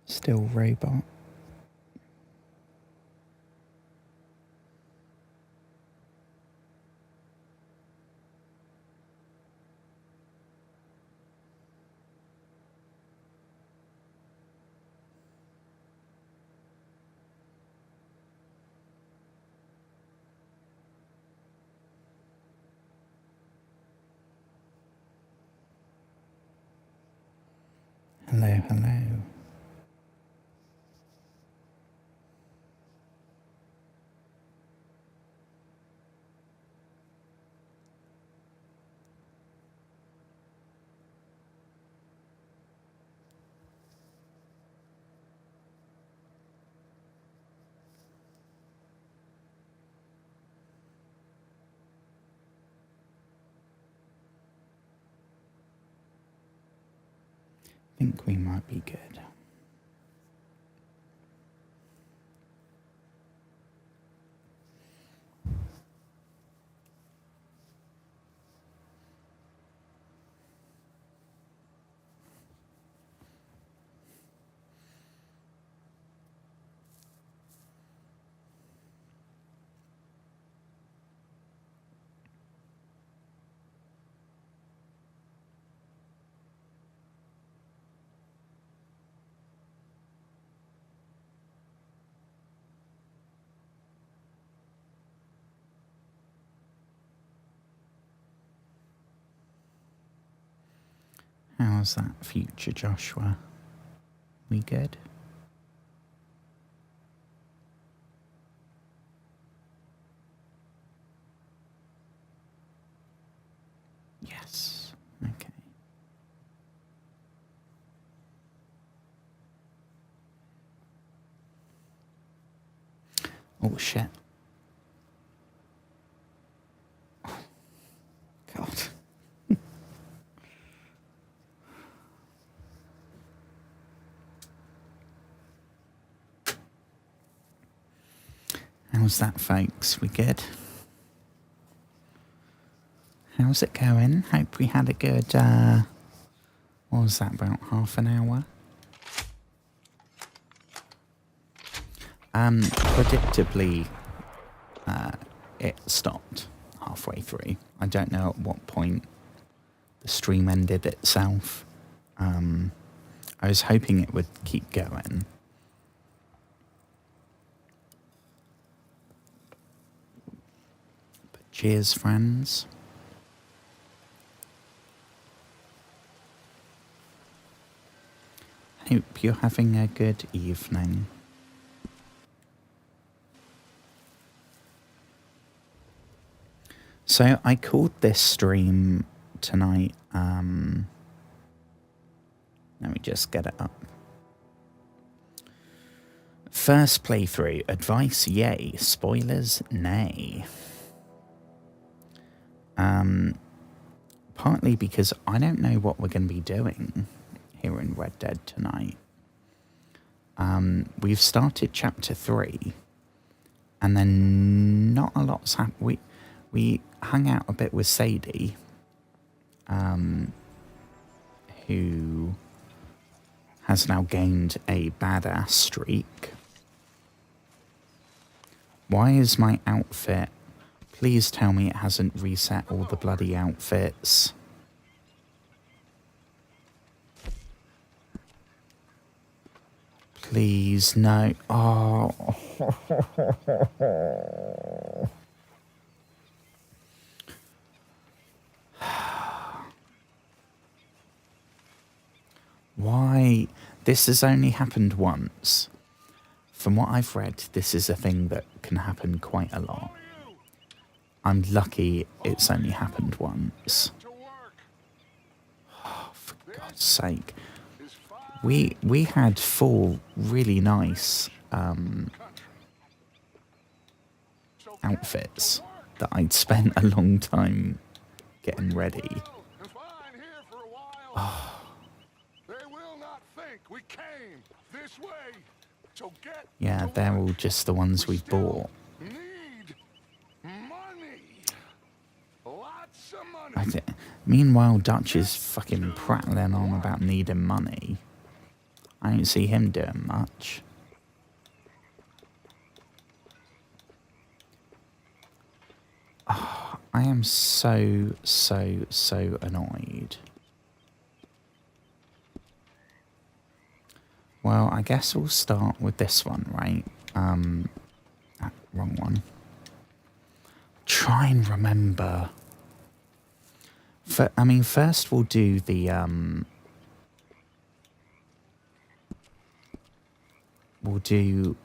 Still robot. Hello, hello. I think we might be good. How's that future Joshua? We good? Yes. Okay. Oh shit. God. How's that, folks? We good? How's it going? Hope we had a good, what was that, about half an hour? Predictably, it stopped halfway through. I don't know at what point the stream ended itself. I was hoping it would keep going. But cheers, friends. Hope you're having a good evening. So I called this stream tonight, let me just get it up. First playthrough, advice yay, spoilers nay. Partly because I don't know what we're going to be doing here in Red Dead tonight. We've started chapter 3, and then not a lot's happened. We hung out a bit with Sadie, who has now gained a badass streak. Why is my outfit... Please tell me it hasn't reset all the bloody outfits. Please, no. Oh. Why? This has only happened once. From what I've read, this is a thing that can happen quite a lot. I'm lucky it's only happened once. Oh, for God's sake. We had 4 really nice outfits that I'd spent a long time getting ready. Oh. Yeah, they're all just the ones we bought. Meanwhile, Dutch is fucking prattling on about needing money. I don't see him doing much. Oh, I am so annoyed. Well, I guess we'll start with this one, right? Wrong one. Try and remember. I mean, first we'll do the, we'll do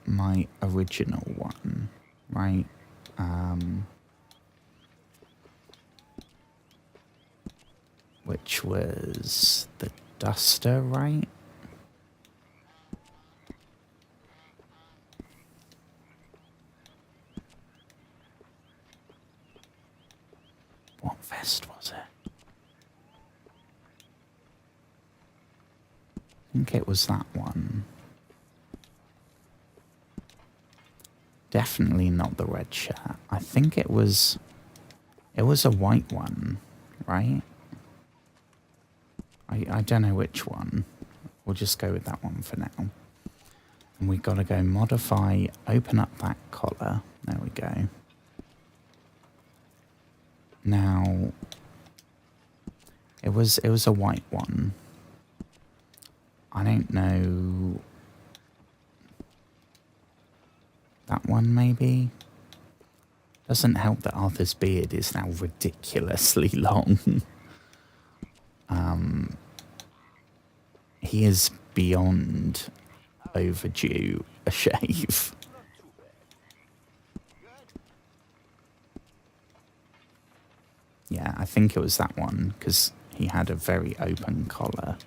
my original one, right? Which was the duster, right? What vest was it? I think it was that one. Definitely not the red shirt. I think it was a white one, right? I don't know which one. We'll just go with that one for now. And we got to go modify, open up that collar. There we go. Now, it was a white one. I don't know. That one maybe? Doesn't help that Arthur's beard is now ridiculously long. He is beyond overdue a shave. Yeah, I think it was that one, because he had a very open collar.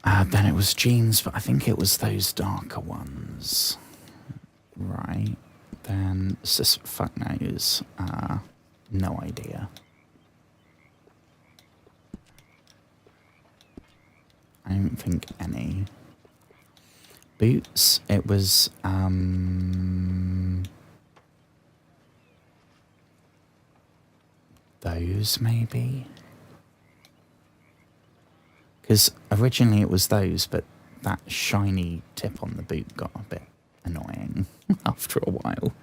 Then it was jeans, but I think it was those darker ones. Right. Then, fuck knows. No idea. I don't think any. Boots, it was, those maybe? Because originally it was those, but that shiny tip on the boot got a bit annoying after a while.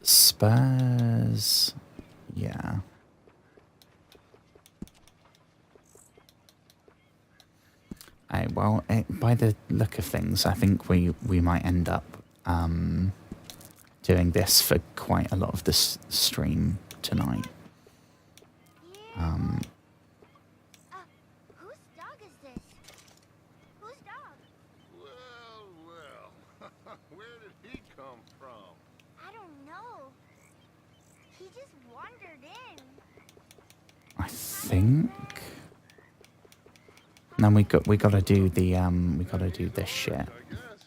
Spurs, yeah. Well, by the look of things, I think we might end up doing this for quite a lot of this stream tonight. Whose dog is this? Whose dog? Well, where did he come from? I don't know. He just wandered in. I think. And then we got to do the we got to do this shit. I guess.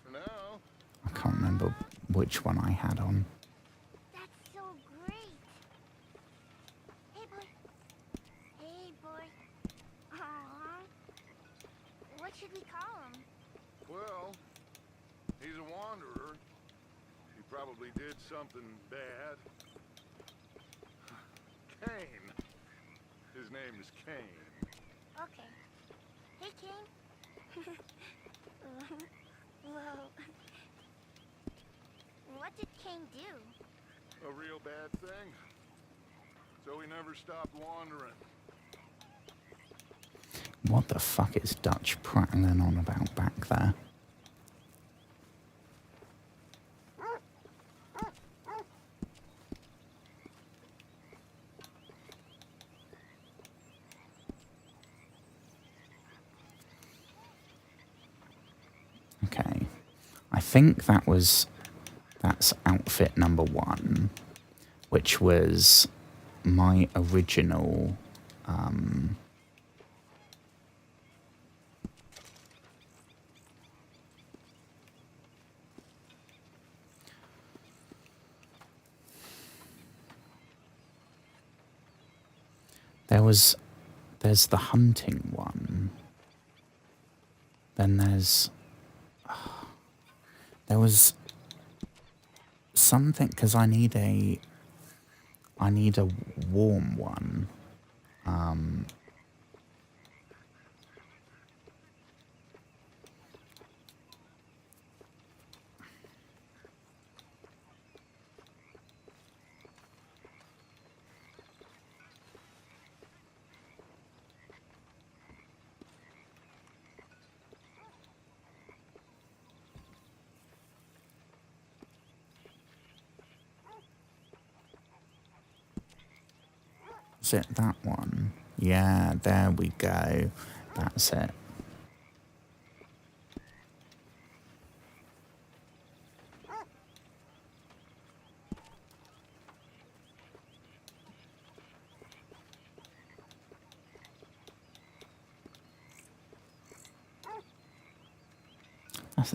For now. I can't remember which one I had on. That's so great. Hey, boy. Hey, boy. Aww. What should we call him? Well, he's a wanderer. He probably did something bad. Kane. His name is Kane. Okay. Hey, Kane. Whoa. What did Kane do? A real bad thing. So he never stopped wandering. What the fuck is Dutch prattling on about back there? Okay. I think that's outfit number 1, which was my original there's the hunting one. Then there was something, because I need I need a warm one. Is it that one? Yeah, there we go. That's it.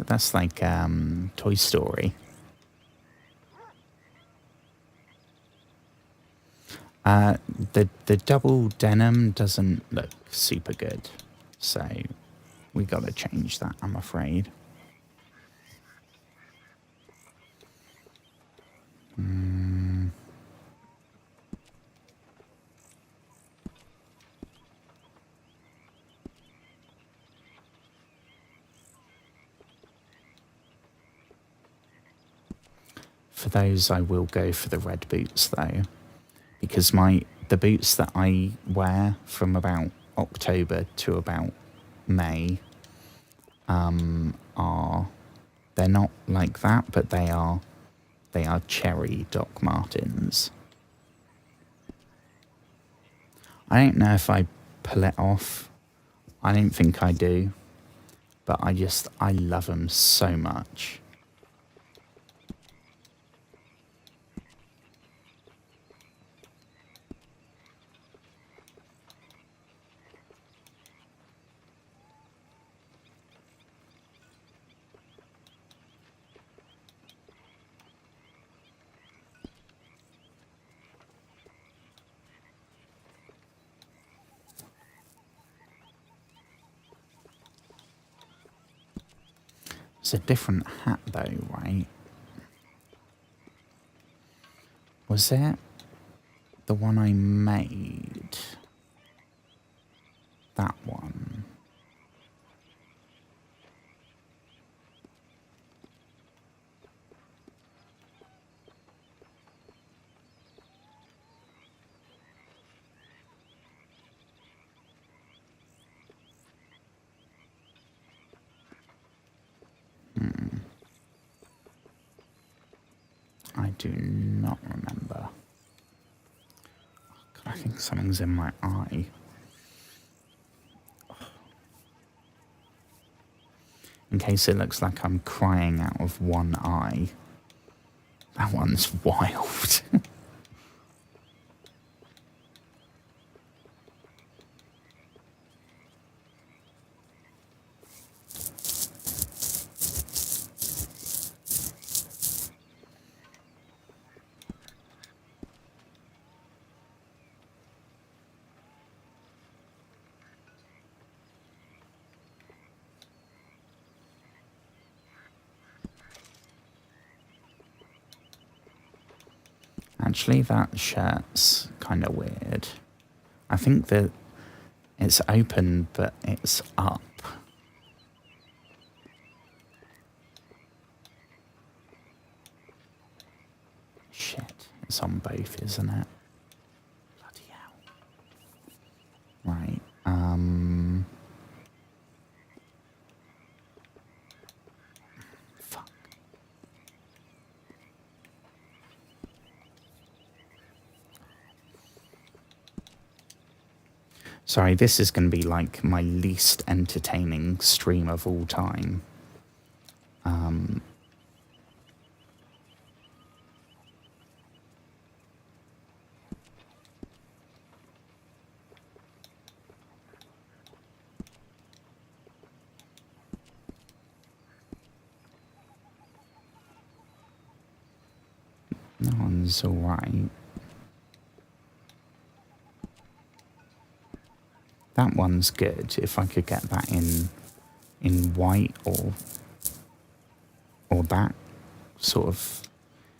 That's like Toy Story. The double denim doesn't look super good, so we got to change that, I'm afraid. For those, I will go for the red boots though, because the boots that I wear from about October to about May they're not like that, but they are cherry Doc Martens. I don't know if I pull it off. I don't think I do, but I love them so much. It's a different hat though, right? Was it the one I made? That one. I do not remember. God, I think something's in my eye. In case it looks like I'm crying out of one eye. That one's wild. Actually, that shirt's kind of weird. I think that it's open, but it's up. Shit, it's on both, isn't it? Bloody hell. Right, fuck. Sorry, this is going to be like my least entertaining stream of all time. That one's alright. That one's good. If I could get that in white or that sort of,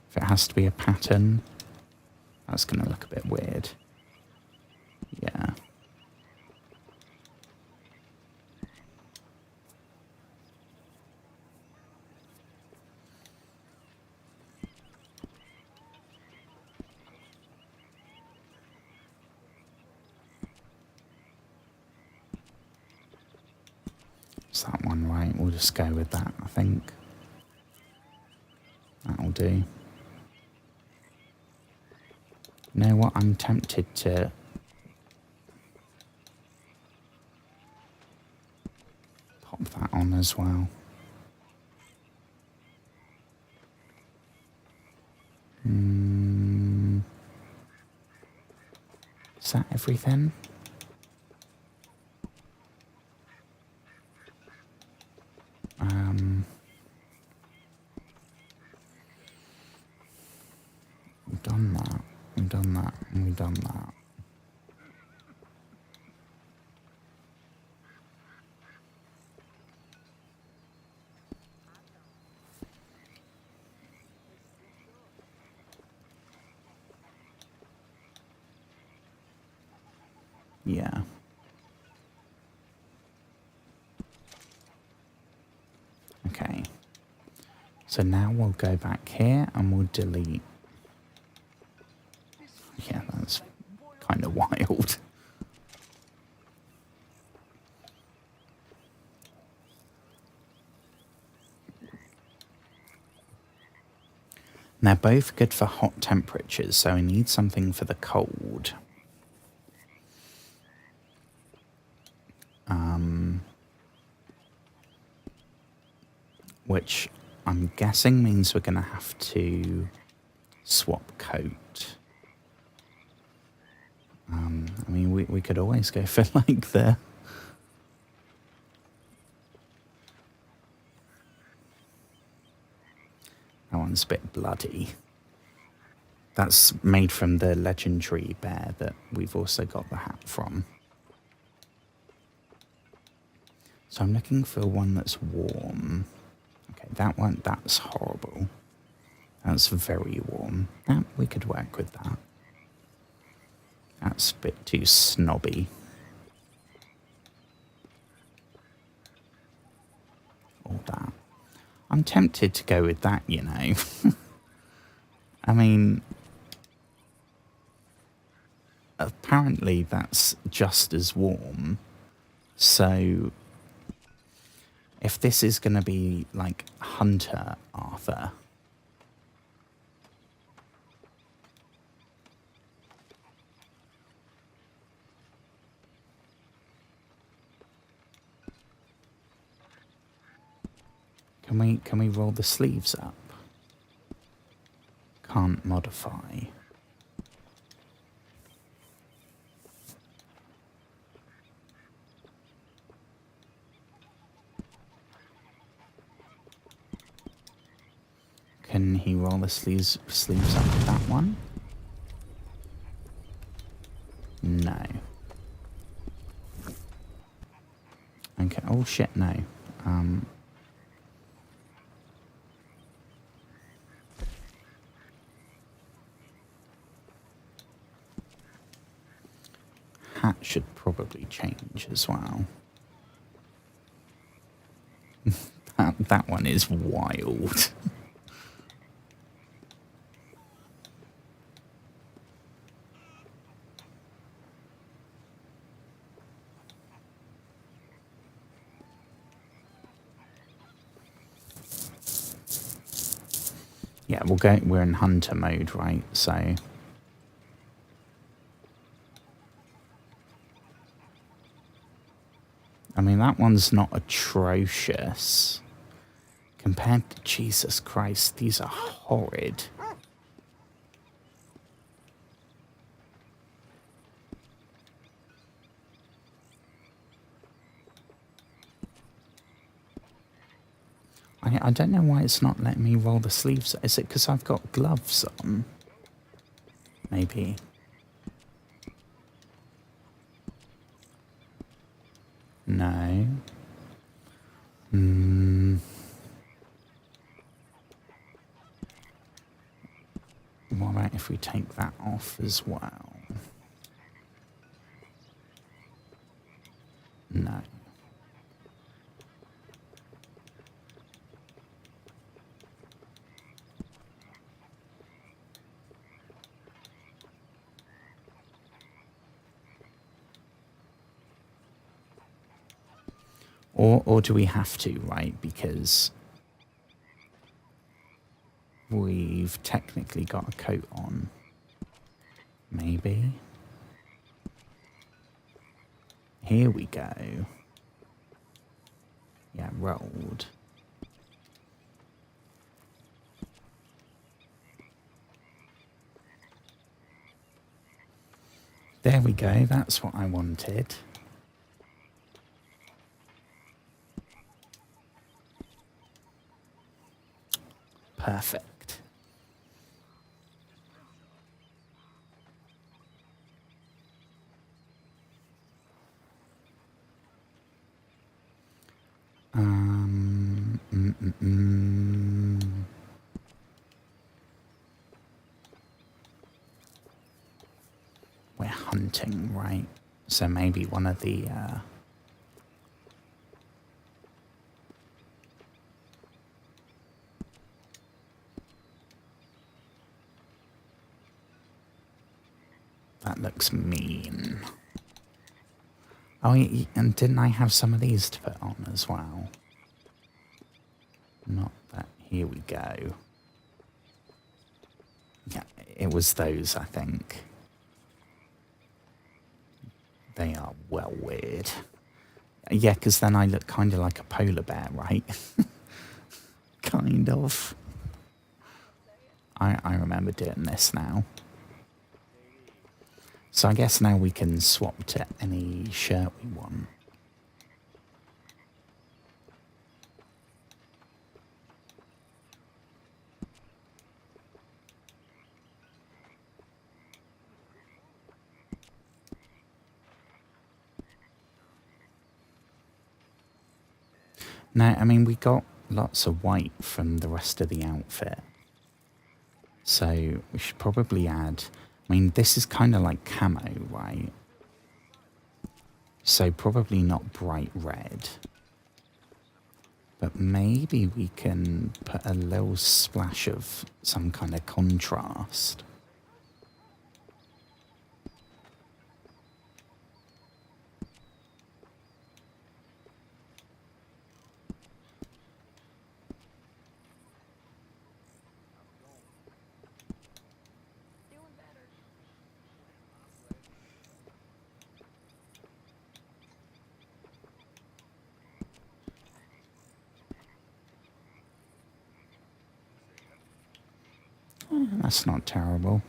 if it has to be a pattern. That's going to look a bit weird. Yeah. Is that one right? We'll just go with that, I think. That'll do. You know what? I'm tempted to... pop that on as well. Is that everything? We've done that. We've done that. And we've done that. Yeah. Okay. So now we'll go back here and we'll delete. Yeah, that's kind of wild. They're both good for hot temperatures, so we need something for the cold. Which I'm guessing means we're going to have to swap coat. I mean, we could always go for like the... That one's a bit bloody. That's made from the legendary bear that we've also got the hat from. So I'm looking for one that's warm. Okay, that one, that's horrible. That's very warm. Yeah, we could work with that. That's a bit too snobby. All that. I'm tempted to go with that, you know. I mean, apparently that's just as warm. So if this is going to be like Hunter Arthur, can we roll the sleeves up? Can't modify. Can he roll the sleeves up with that one? No. Okay. Oh shit, no. Hat should probably change as well. that one is wild. Yeah, we're in hunter mode, right? So I mean, that one's not atrocious compared to Jesus Christ. These are horrid. I don't know why it's not letting me roll the sleeves. Is it because I've got gloves on? Maybe. No. What about if we take that off as well? No. Or do we have to, right? Because we've technically got a coat on. Maybe. Here we go. Yeah, rolled. There we go, that's what I wanted. Perfect. We're hunting, right? So maybe one of the that looks mean. Oh, and didn't I have some of these to put on as well? Not that. Here we go. Yeah, it was those, I think. They are well weird. Yeah, because then I look kind of like a polar bear, right? Kind of. I remember doing this now. So I guess now we can swap to any shirt we want. No, I mean, we got lots of white from the rest of the outfit. So we should probably add... I mean, this is kind of like camo, right? So probably not bright red. But maybe we can put a little splash of some kind of contrast. That's not terrible.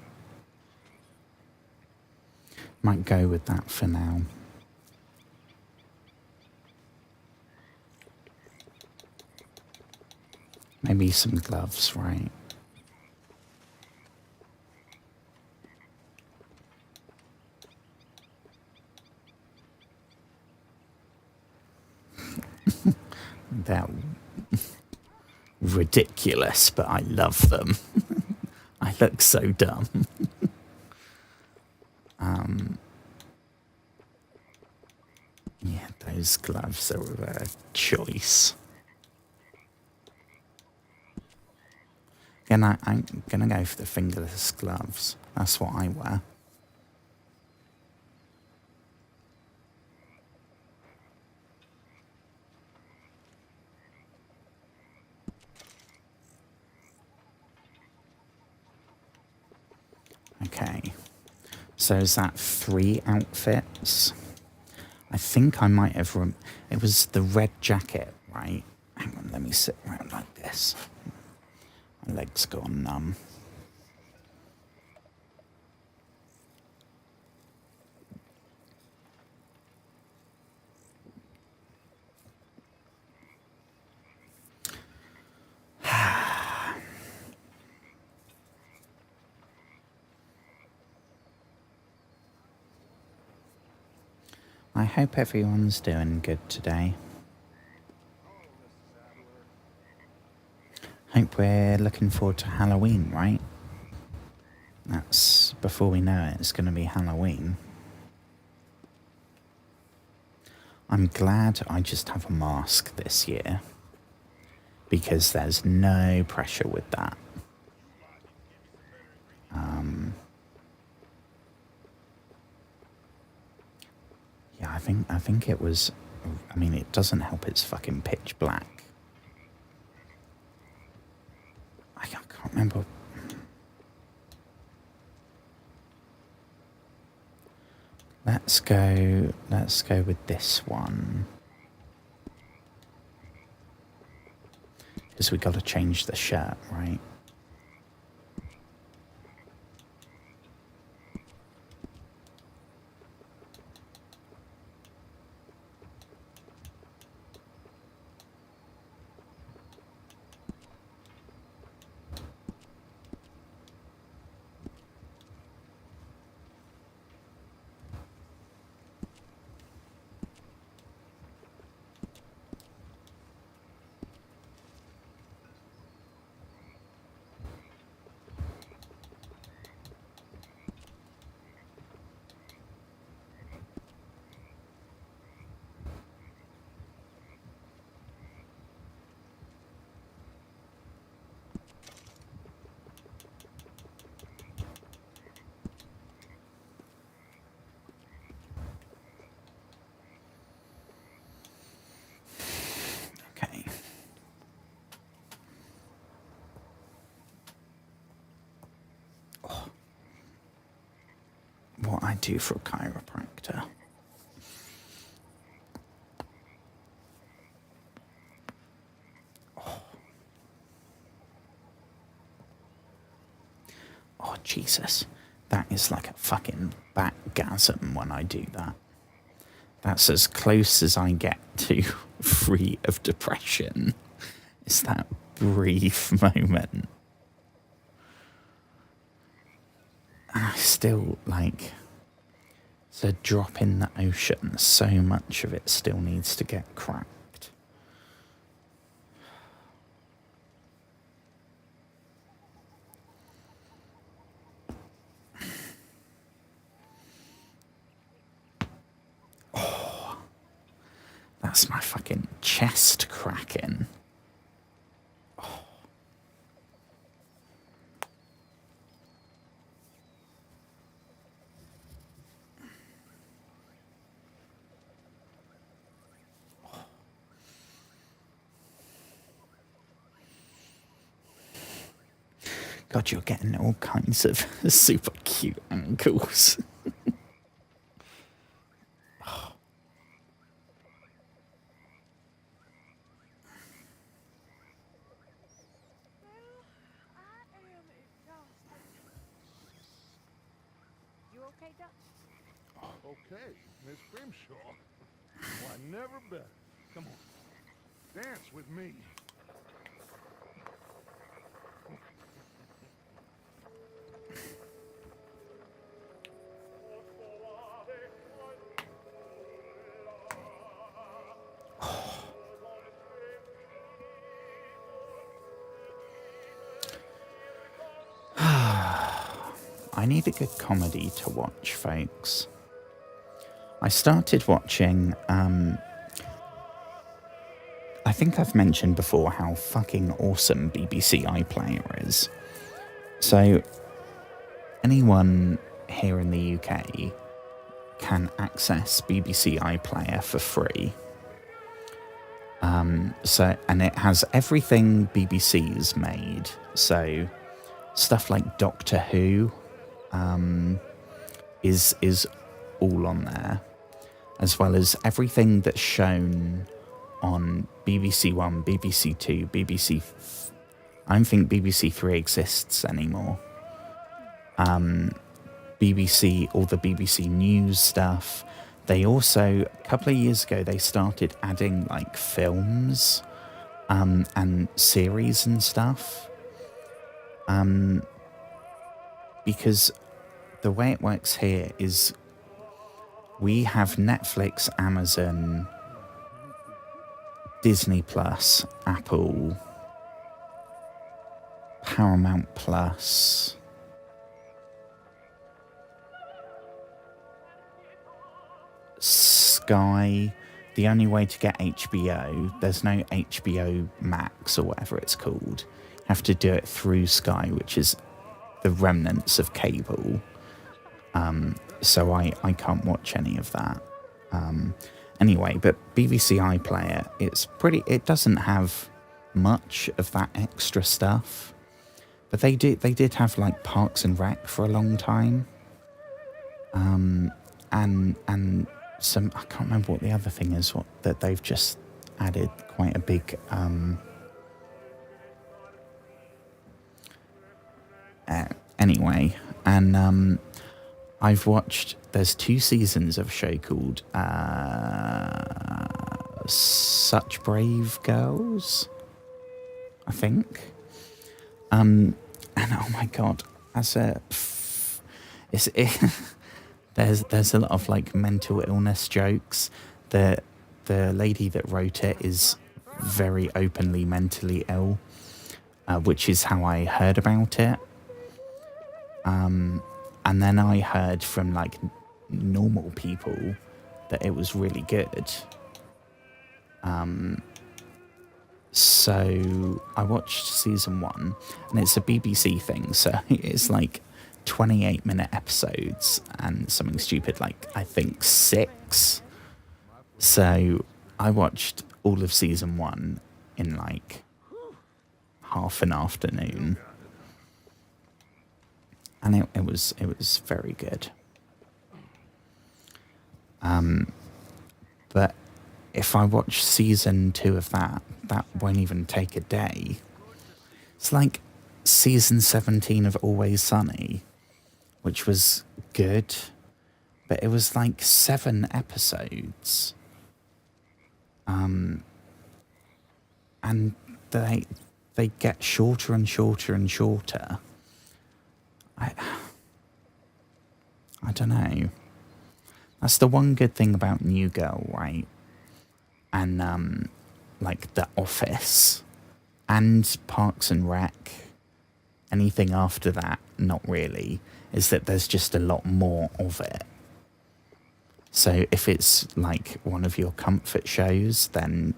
Might go with that for now. Maybe some gloves, right? They're ridiculous, but I love them. I look so dumb. Yeah, those gloves are a choice. Again, I'm going to go for the fingerless gloves. That's what I wear. Okay. So is that 3 outfits? I think I might have... it was the red jacket, right? Hang on, let me sit around like this. My leg's gone numb. I hope everyone's doing good today. Hope we're looking forward to Halloween, right? That's, before we know it, it's going to be Halloween. I'm glad I just have a mask this year, because there's no pressure with that. Yeah, I think it was, I mean, it doesn't help it's fucking pitch black. I can't remember. Let's go with this one. Because we got to change the shirt, right? Okay. Oh. What I do for a chiropractor. Oh, Jesus. That is like a fucking batgasm when I do that. That's as close as I get to free of depression. It's that brief moment. And I still, like, it's a drop in the ocean. So much of it still needs to get cracked. That's my fucking chest cracking. Oh. God, you're getting all kinds of super cute ankles. Okay, Miss Grimshaw. Why, never better. Come on, dance with me. I need a good comedy to watch, folks. I started watching, I think I've mentioned before how fucking awesome BBC iPlayer is. So, anyone here in the UK can access BBC iPlayer for free. And it has everything BBC's made. So, stuff like Doctor Who is all on there, as well as everything that's shown on BBC One, BBC Two, BBC. I don't think BBC Three exists anymore. BBC, all the BBC News stuff. They also, a couple of years ago, they started adding like films and series and stuff. Because the way it works here is we have Netflix, Amazon, Disney Plus, Apple, Paramount Plus, Sky. The only way to get HBO, there's no HBO Max or whatever it's called. You have to do it through Sky, which is the remnants of cable. So I can't watch any of that. Anyway, but BBC iPlayer, it doesn't have much of that extra stuff. But they did have like Parks and Rec for a long time. And some, I can't remember what the other thing is, that they've just added quite a big anyway. And I've watched, there's 2 seasons of a show called Such Brave Girls, I think. And oh my god, there's a lot of like mental illness jokes. The lady that wrote it is very openly mentally ill, which is how I heard about it. And then I heard from like normal people that it was really good. So I watched season 1, and it's a BBC thing, so it's like 28-minute episodes and something stupid like, I think, 6. So I watched all of season 1 in like half an afternoon, and it was very good. But if I watch season 2 of that won't even take a day. It's like season 17 of Always Sunny, which was good, but it was like 7 episodes. And they get shorter and shorter and shorter. I don't know. That's the one good thing about New Girl, right? And like The Office and Parks and Rec. Anything after that, not really, is that there's just a lot more of it. So if it's like one of your comfort shows, then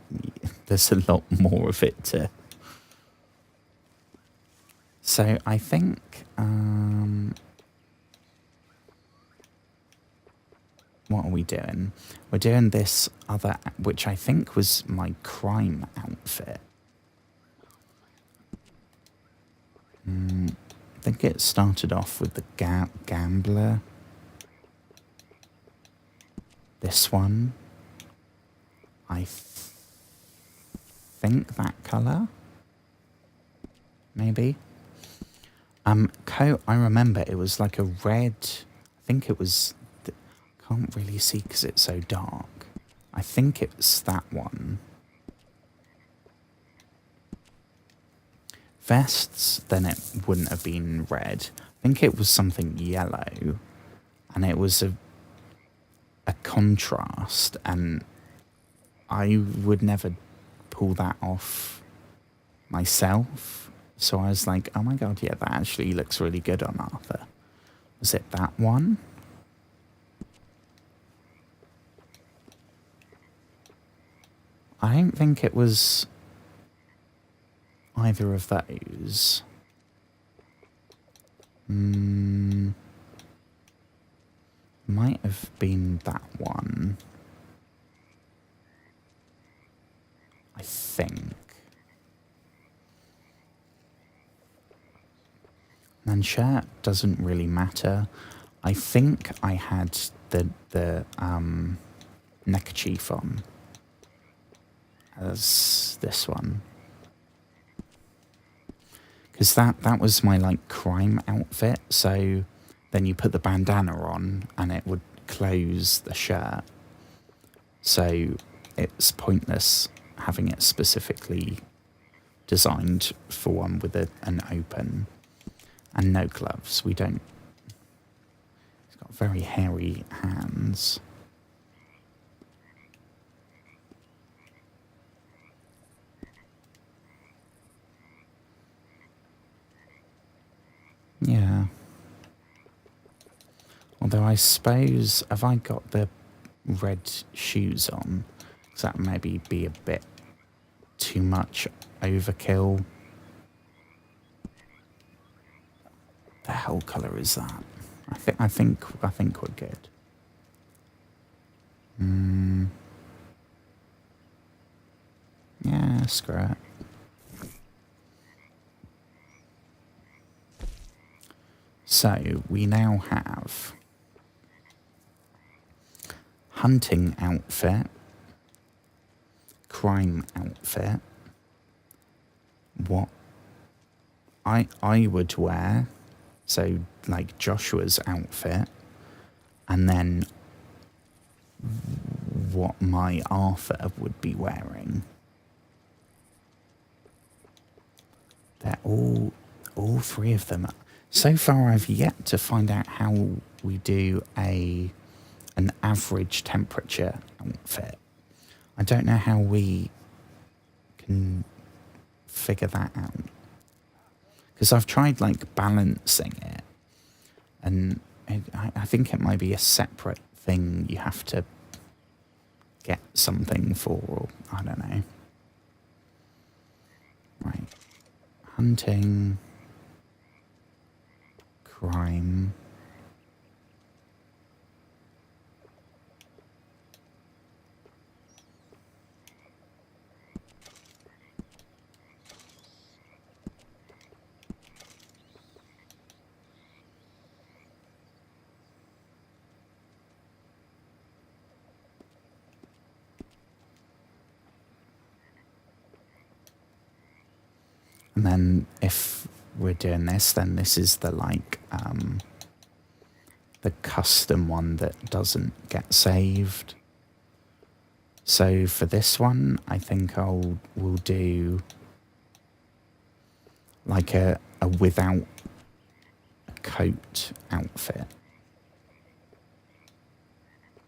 there's a lot more of it to. So I think what are we doing? We're doing this other, which I think was my crime outfit. I think it started off with the gambler. This one. I think that colour. Maybe. Coat, I remember it was like a red. I think it was. Can't really see because it's so dark. I think it's that one. Vests, then it wouldn't have been red. I think it was something yellow, and it was a contrast, and I would never pull that off myself. So I was like, oh my god, yeah, that actually looks really good on Arthur. Was it that one? I don't think it was either of those. Might have been that one. I think. And shirt doesn't really matter. I think I had the neckerchief on as this one. Because that was my like crime outfit, so then you put the bandana on and it would close the shirt. So it's pointless having it specifically designed for one with an open. And no gloves. We don't. He's got very hairy hands. Yeah. Although I suppose, have I got the red shoes on, because that maybe be a bit too much overkill. The hell colour is that? I think we're good. Yeah, screw it. So we now have hunting outfit, crime outfit, what I would wear, so like Joshua's outfit, and then what my Arthur would be wearing. They're all three of them. So far I've yet to find out how we do an average temperature outfit. I don't know how we can figure that out. Because I've tried like balancing it, and I think it might be a separate thing you have to get something for, or I don't know. Right. Hunting. Crime. And then if we're doing this, then this is the the custom one that doesn't get saved. So for this one, I think we'll do like a without a coat outfit,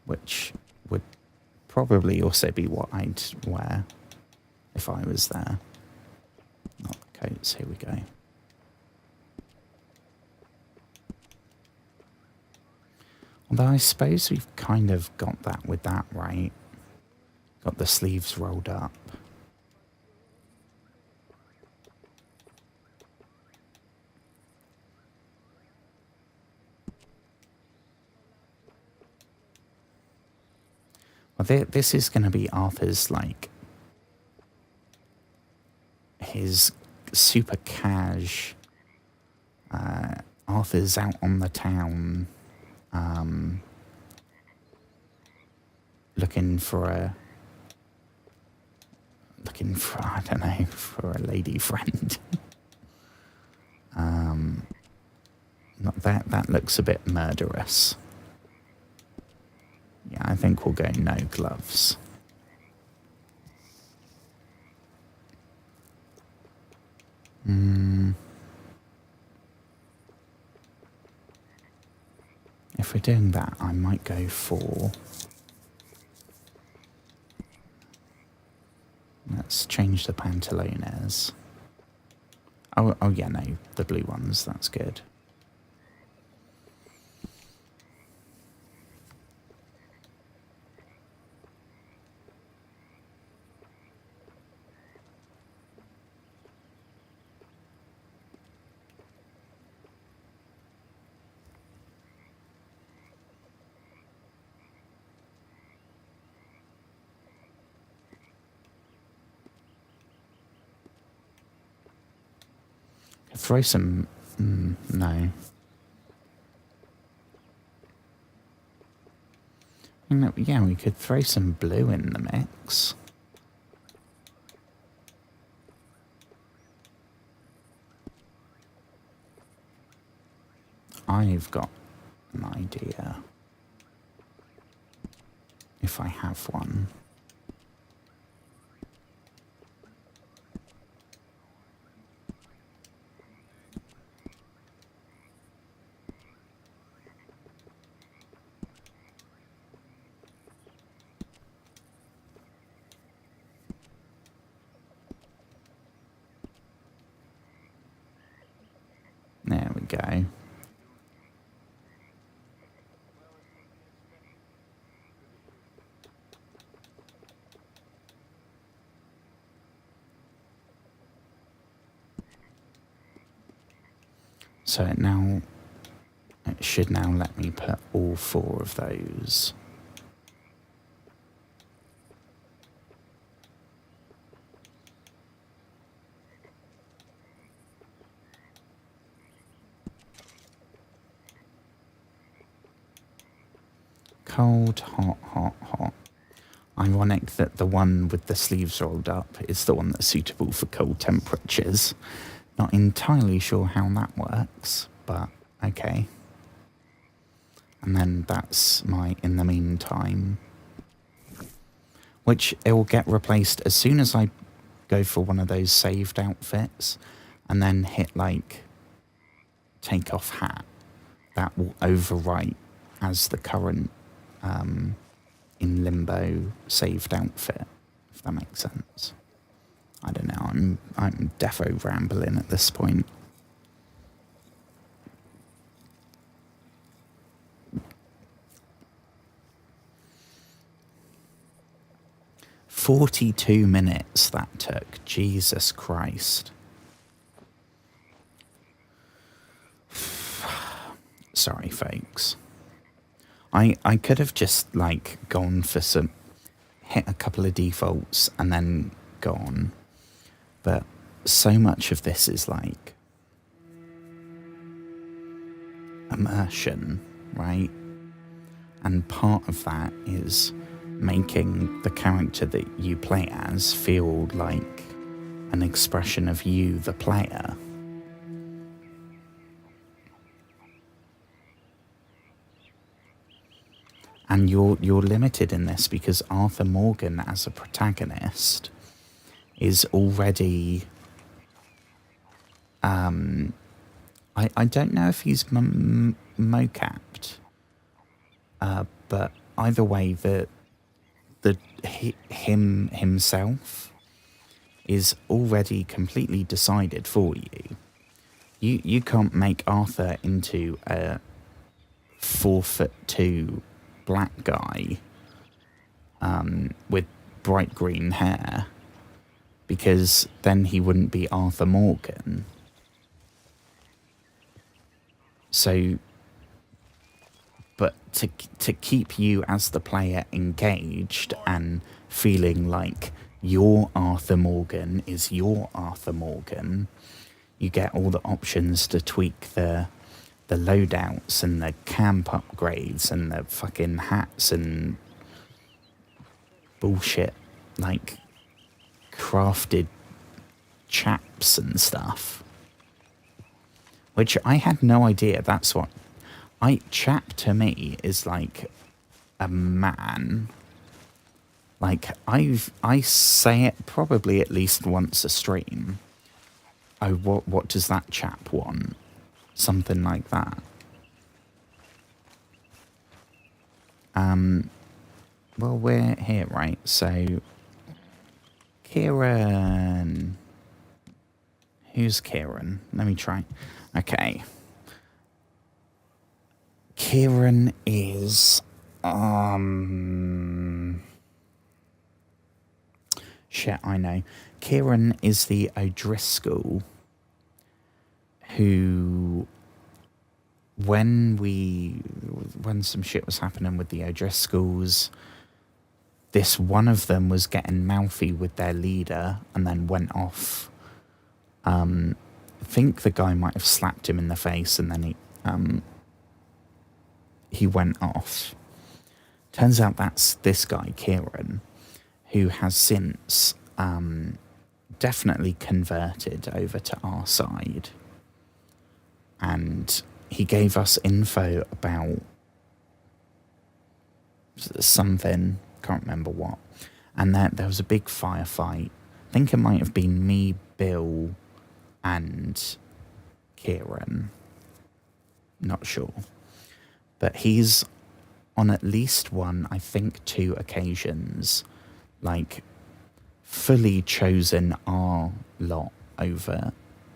which would probably also be what I'd wear if I was there. Not the coats, here we go. Although I suppose we've kind of got that with that, right? Got the sleeves rolled up. Well, this is going to be Arthur's, like, his super cash. Arthur's out on the town, looking for, I don't know, for a lady friend. That looks a bit murderous. Yeah, I think we'll go no gloves. If we're doing that, I might go for... Let's change the pantalones. Oh yeah, no, the blue ones, that's good. Throw some... no. Yeah, we could throw some blue in the mix. I've got an idea. If I have one. There we go. So it should now let me put all 4 of those. Cold, hot, hot, hot. Ironic that the one with the sleeves rolled up is the one that's suitable for cold temperatures. Not entirely sure how that works, but okay. And then that's my in the meantime, which it will get replaced as soon as I go for one of those saved outfits and then hit like take off hat. That will overwrite as the current in limbo saved outfit, if that makes sense. I don't know, I'm defo rambling at this point. "42 minutes that took. Jesus Christ." Sorry, folks. I could have just, like, gone for some... hit a couple of defaults and then gone. But so much of this is, like... immersion, right? And part of that is making the character that you play as feel like an expression of you, the player. And you're limited in this because Arthur Morgan as a protagonist is already... I don't know if he's mocapped, but either way, him himself is already completely decided for you. You can't make Arthur into a 4'2" black guy with bright green hair, because then he wouldn't be Arthur Morgan. So, but to keep you as the player engaged and feeling like your Arthur Morgan is your Arthur Morgan, you get all the options to tweak the loadouts and the camp upgrades and the fucking hats and bullshit, like crafted chaps and stuff. Which I had no idea that's what... chap to me is like a man. Like, I say it probably at least once a stream. Oh, what does that chap want? Something like that. Well, we're here, right? So, Kieran. Who's Kieran? Let me try. Okay. Kieran is... Shit, I know. Kieran is the O'Driscoll who... When some shit was happening with the O'Driscolls, this one of them was getting mouthy with their leader and then went off. I think the guy might have slapped him in the face and then he went off. Turns out that's this guy, Kieran, who has since definitely converted over to our side. And he gave us info about something, can't remember what. And there was a big firefight. I think it might have been me, Bill, and Kieran. Not sure. But he's on at least one, I think 2 occasions, like, fully chosen our lot over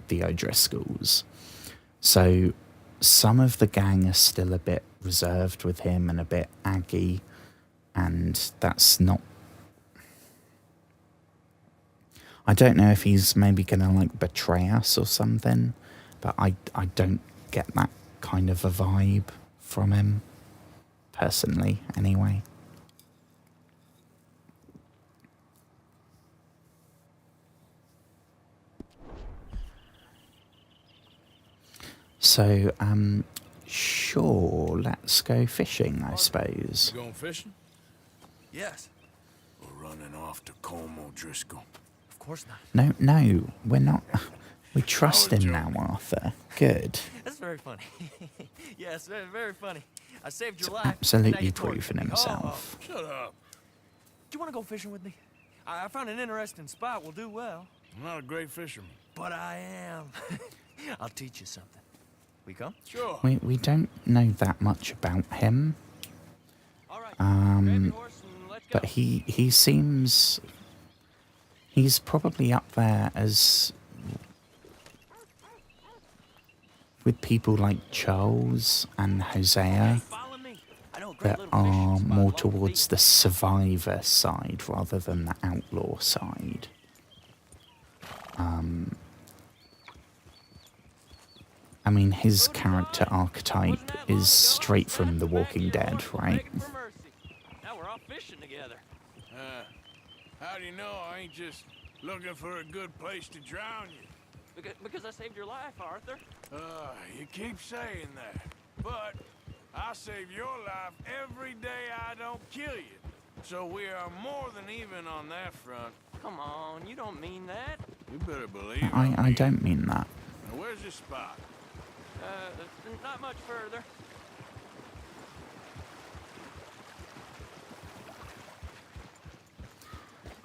the O'Driscolls. So some of the gang are still a bit reserved with him and a bit aggy, and that's not... I don't know if he's maybe going to, like, betray us or something, but I don't get that kind of a vibe from him, personally, anyway. So, sure, let's go fishing, I suppose. You going fishing? Yes. We're running off to Combe O'Driscoll. Of course not. No, we're not. We trust him now, Arthur. Good. That's very funny. Yes, very, very funny. I saved your He's life. Now absolutely you're torturing proven me. himself. Shut up. Do you want to go fishing with me? I found an interesting spot. We'll do well. I'm not a great fisherman. But I am. I'll teach you something. We come? Sure. We don't know that much about him, All right. Grab your horse and let's go. but he seems... He's probably up there as... with people like Charles and Hosea Follow me. I know a great that little are fishing spot more along the towards beach. the survivor side rather than the outlaw side. I mean, his character archetype is straight from The Walking Dead, right? Now we're off fishing together. How do you know I ain't just looking for a good place to drown you? Because I saved your life, Arthur. You keep saying that. But I save your life every day I don't kill you. So we are more than even on that front. Come on, you don't mean that. You better believe I don't mean that. Now, where's your spot? Not much further.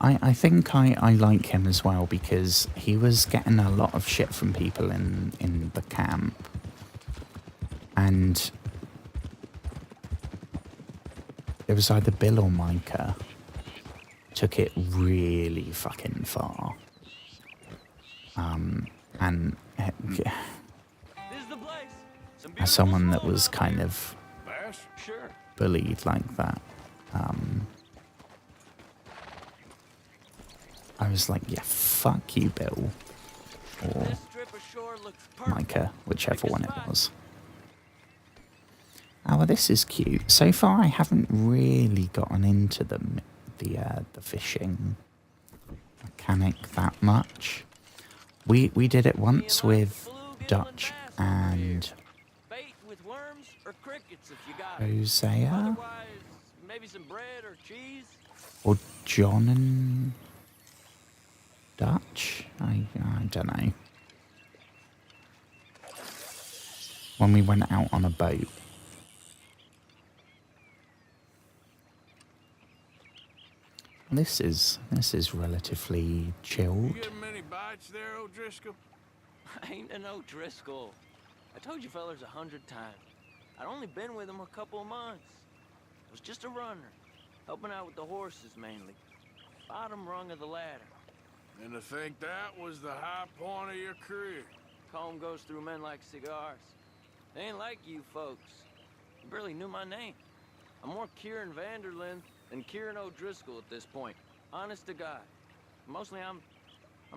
I think I like him as well because he was getting a lot of shit from people in the camp. And it was either Bill or Micah took it really fucking far. And This is the place. Some as someone that beautiful was snow kind down of Bass? here. Sure. bullied like that, I was like, yeah, fuck you, Bill. Or This strip of shore looks perfect. Micah, whichever Pick a one it spot. was. Oh, well, this is cute. So far, I haven't really gotten into the fishing mechanic that much. We did it once with Dutch and Bait with worms or crickets if you got it. Hosea, Otherwise, maybe some bread or cheese. or John and Dutch. I don't know. When we went out on a boat. This is relatively chilled. You getting many bites there, O'Driscoll? I ain't an O'Driscoll. I told you fellers 100 times. I'd only been with him a couple of months. I was just a runner, helping out with the horses mainly. Bottom rung of the ladder. And to think that was the high point of your career. Comb goes through men like cigars. They ain't like you folks. You barely knew my name. I'm more Kieran Vanderlyn than Kieran O'Driscoll at this point. Honest to God. Mostly I'm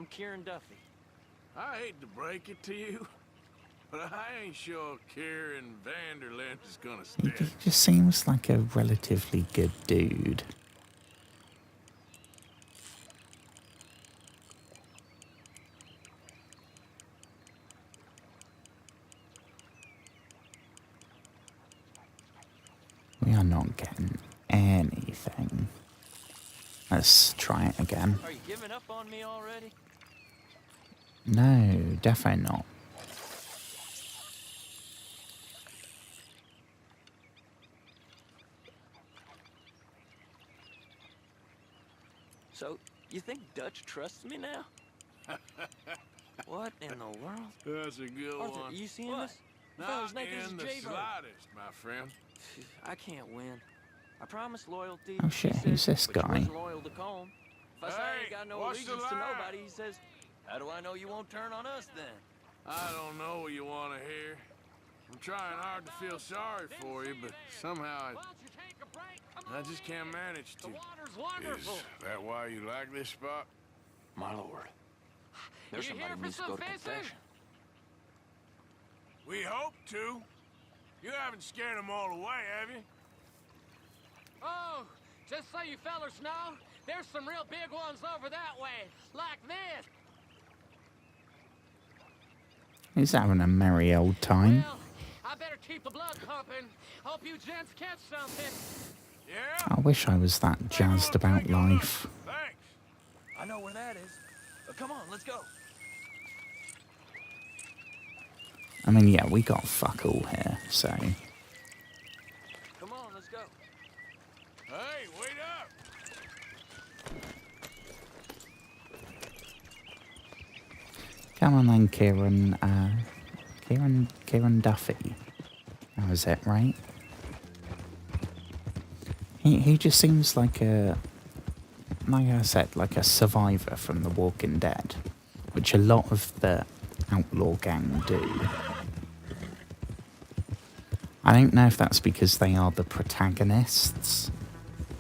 Kieran Duffy. I hate to break it to you, but I ain't sure Kieran Vanderlyn is gonna He stick. just seems like a relatively good dude. We are not getting anything. Let's try it again. Are you giving up on me already? No, definitely not. So, you think Dutch trusts me now? What in the world? That's a good Arthur, one. you seeing What? this? The fella's Not naked as a in the jaybird. slightest, my friend. I can't win. I promised loyalty. Oh shit, he who's said, this but you guy? wasn't loyal to Combe. If I say I Hey, ain't got no what's the allegiance to lie? nobody, he says, how do I know you won't turn on us then? I don't know what you want to hear. I'm trying hard to feel sorry for you, but somehow I just can't manage to. Is that why you like this spot? My lord. There's somebody needs to go to confession. We hope to. You haven't scared them all away, have you? Oh, just so you fellers know, there's some real big ones over that way, like this. He's having a merry old time. Well, I better keep the blood pumping. Hope you gents catch something. Yeah? I wish I was that jazzed about life. Thanks. I know where that is. Come on, let's go. I mean, yeah, we got fuck all here, so... Come on, let's go. Hey, wait up! Come on then, Kieran, Kieran Duffy. That was it, right? He just seems like a... Like I said, like a survivor from The Walking Dead. Which a lot of the outlaw gang do. I don't know if that's because they are the protagonists.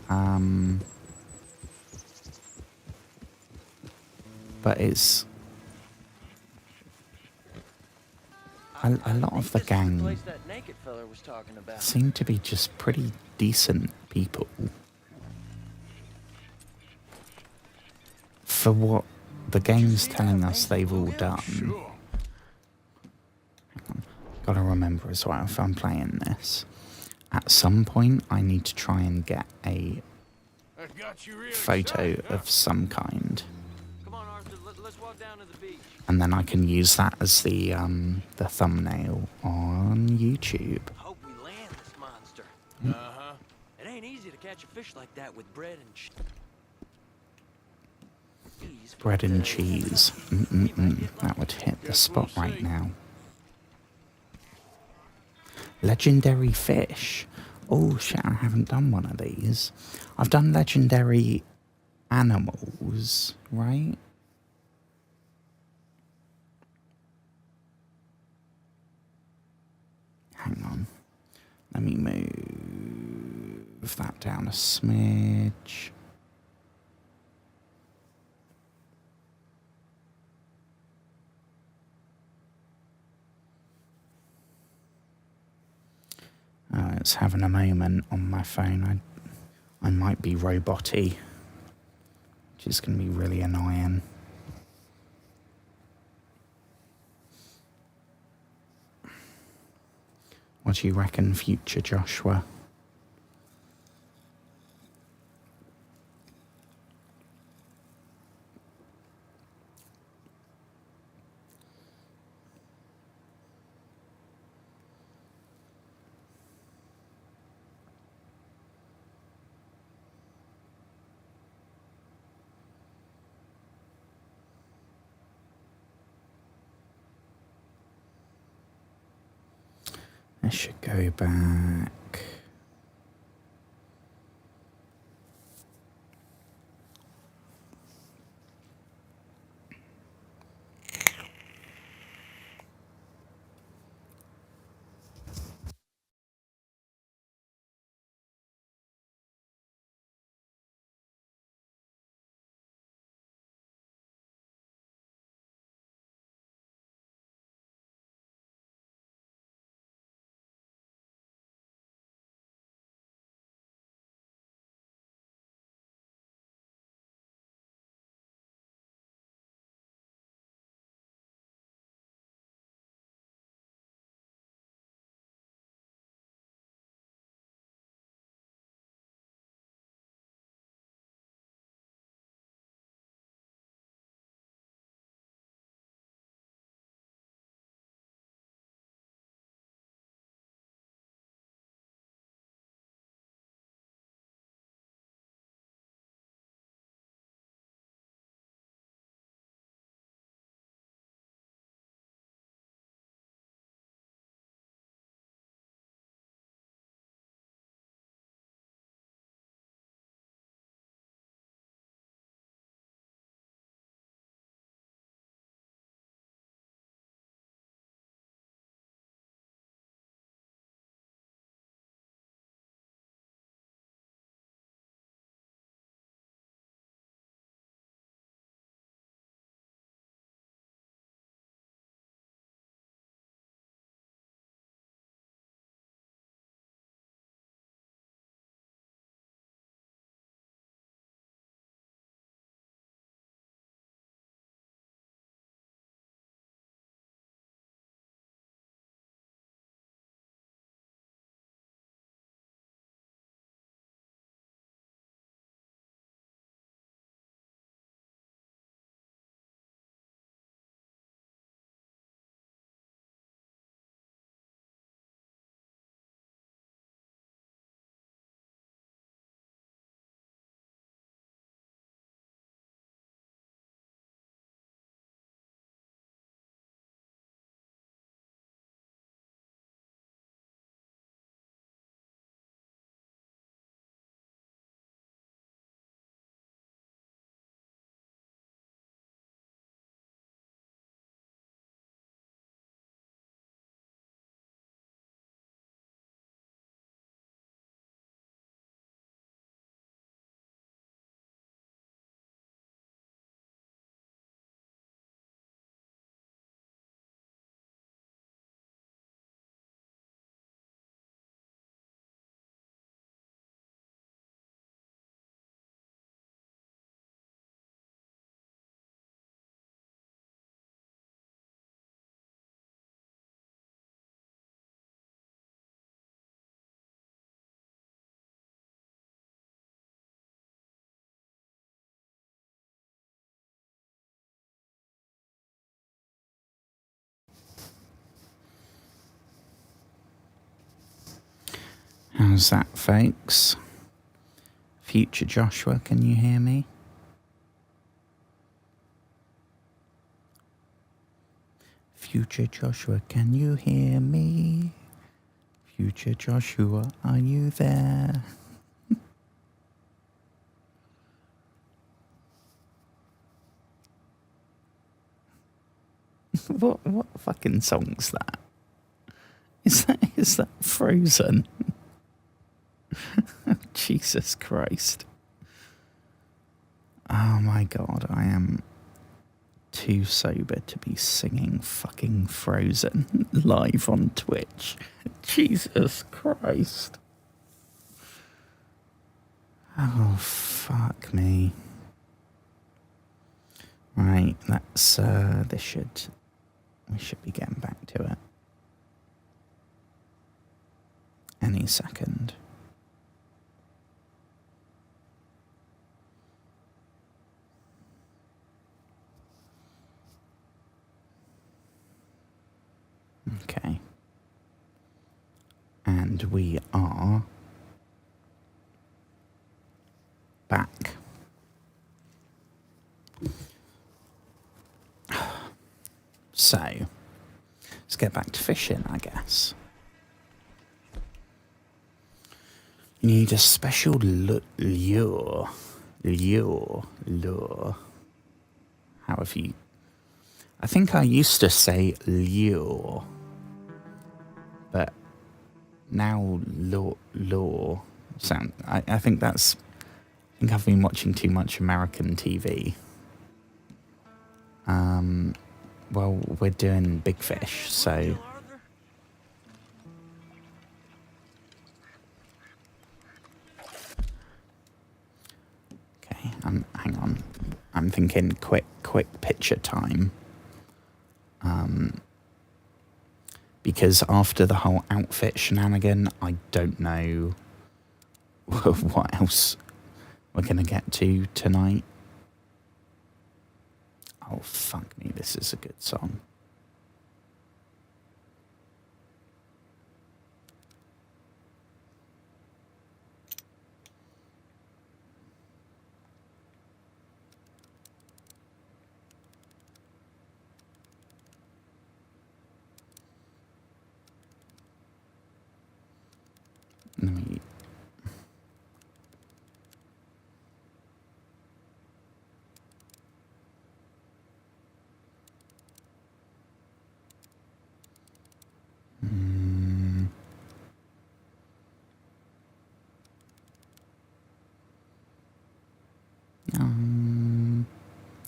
But it's... A lot of the gang Place that naked fella was talking about. seem to be just pretty decent people. For what the game's telling us they've all done. Sure. Gotta remember as well, if I'm playing this, at some point I need to try and get a That got you really photo excited, huh? of some kind, Come on, Arthur, let's walk down to the beach. and then I can use that as the thumbnail on YouTube. Hope we land this monster. Uh-huh. It ain't easy to catch a fish like that with bread and cheese. Bread and cheese. That would hit the spot right now. Legendary fish. Oh shit, I haven't done one of these. I've done legendary animals, right? Hang on. Let me move that down a smidge. It's having a moment on my phone. I might be robot-y, which is going to be really annoying. What do you reckon, future Joshua? I should go back. How's that, folks? Future Joshua, can you hear me? Future Joshua, can you hear me? Future Joshua, are you there? What fucking song's that? Is that Frozen? Jesus Christ. Oh my god, I am too sober to be singing fucking Frozen live on Twitch. Jesus Christ. Oh, fuck me. Right, that's, we should be getting back to it any second. Okay. And we are back. So, let's get back to fishing, I guess. You need a special lure. How have you... I think I used to say lure. But now lure sound... I think that's... I think I've been watching too much American TV. Well, we're doing big fish, so... Okay, hang on. I'm thinking quick picture time. Because after the whole outfit shenanigan, I don't know what else we're going to get to tonight. Oh, fuck me, this is a good song. Let me...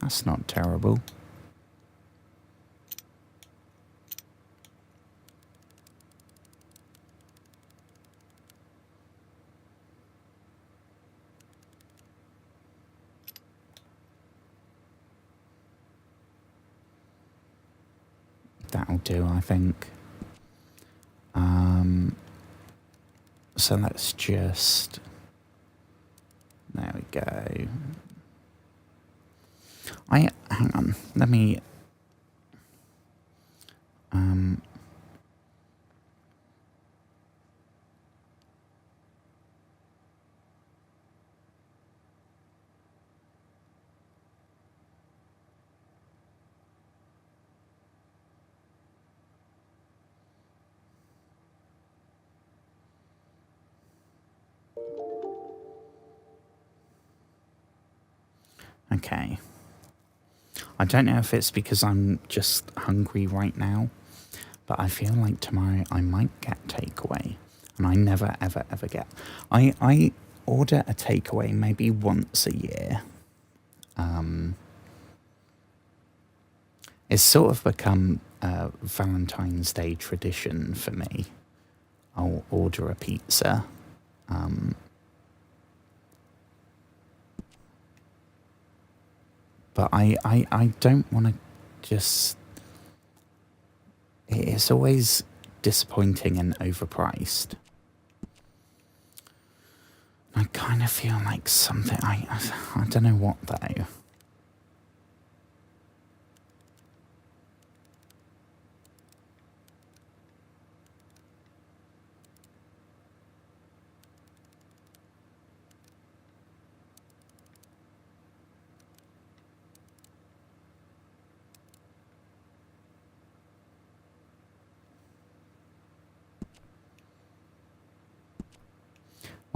that's not terrible. That'll do, I think. So let's just... There we go. Hang on, let me... Okay. I don't know if it's because I'm just hungry right now, but I feel like tomorrow I might get takeaway. And I never, ever, ever get... I order a takeaway maybe once a year. It's sort of become a Valentine's Day tradition for me. I'll order a pizza. But I don't want to just... It's always disappointing and overpriced. I kind of feel like something... I don't know what, though.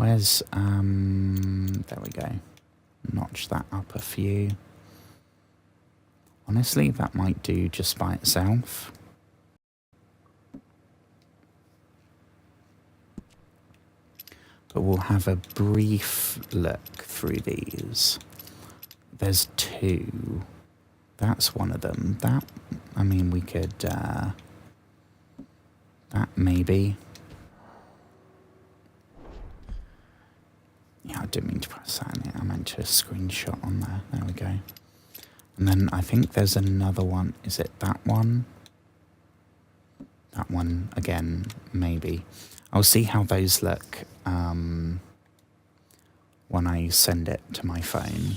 Where's, there we go. Notch that up a few. Honestly, that might do just by itself. But we'll have a brief look through these. There's two. That's one of them. That, I mean, we could, that maybe. Yeah, I didn't mean to press that in it. I meant to screenshot on there. There we go. And then I think there's another one. Is it that one? That one, again, maybe. I'll see how those look when I send it to my phone.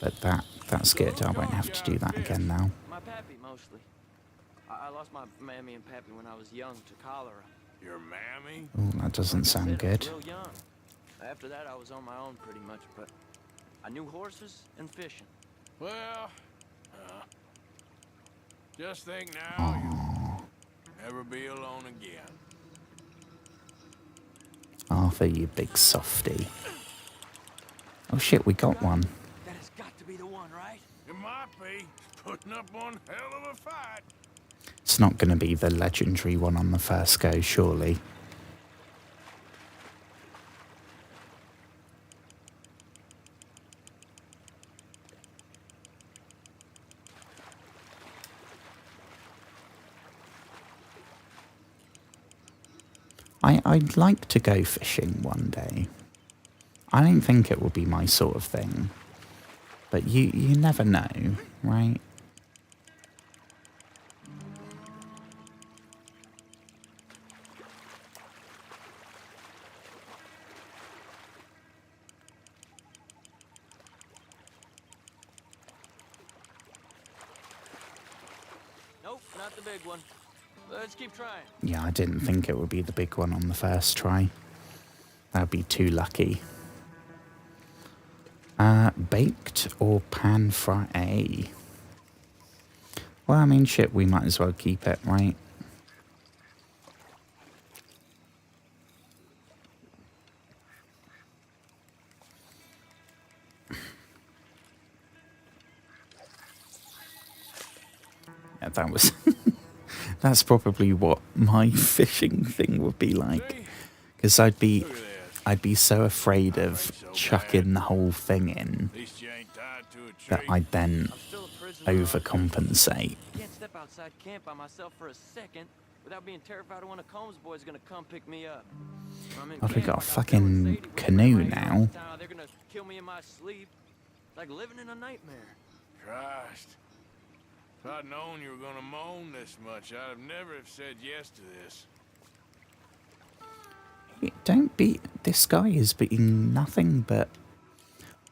But that's good. I won't have to do that again now. My pappy, mostly. I lost my mammy and pappy when I was young to cholera. Your mammy? Oh, that doesn't sound good. Real young. After that, I was on my own pretty much, but I knew horses and fishing. Well, just think now you'll never be alone again. Arthur, you big softy. Oh shit, we got one. That has got to be the one, right? It might be. Putting up one hell of a fight. It's not going to be the legendary one on the first go, surely. I'd like to go fishing one day. I don't think it will be my sort of thing. But you never know, right? Nope, not the big one. Let's keep trying. Yeah, I didn't think it would be the big one on the first try. That'd be too lucky. Baked or pan fry? Well, I mean, shit, we might as well keep it, right? Yeah, that was... That's probably what my fishing thing would be like. Because I'd be so afraid of chucking the whole thing in that I'd then overcompensate. I can't step outside camp by myself for a second without being terrified one of Combs' boys gonna come pick me up. God, we got a fucking canoe now. They're gonna kill me in my sleep. Like living in a nightmare. Christ. If I'd known you were gonna moan this much, I'd have never have said yes to this. Don't be... This guy is being nothing but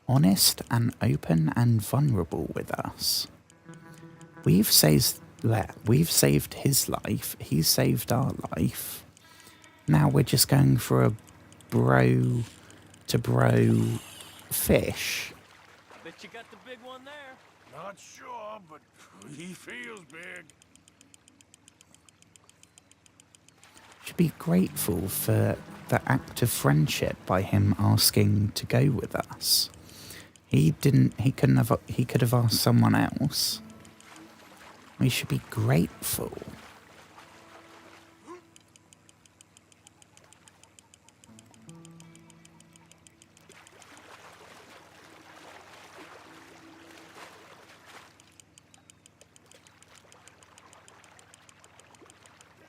honest and open and vulnerable with us. We've saved his life. He's saved our life. Now we're just going for a bro-to-bro fish. Bet you got the big one there. Not sure, but he feels big. Should be grateful for the act of friendship by him asking to go with us. He could have asked someone else. We should be grateful.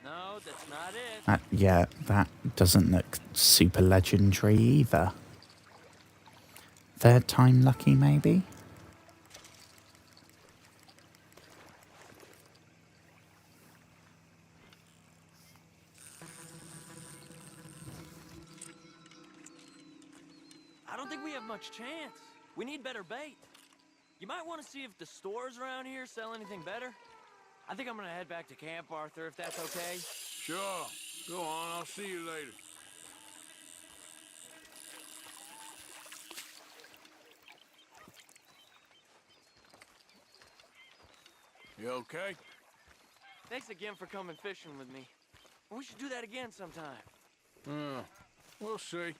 No, that's not it. Yeah, that doesn't look super legendary either. Third time lucky, maybe? I don't think we have much chance. We need better bait. You might want to see if the stores around here sell anything better. I think I'm gonna head back to camp, Arthur, if that's okay. Sure. Go on, I'll see you later. You okay? Thanks again for coming fishing with me. We should do that again sometime. We'll see.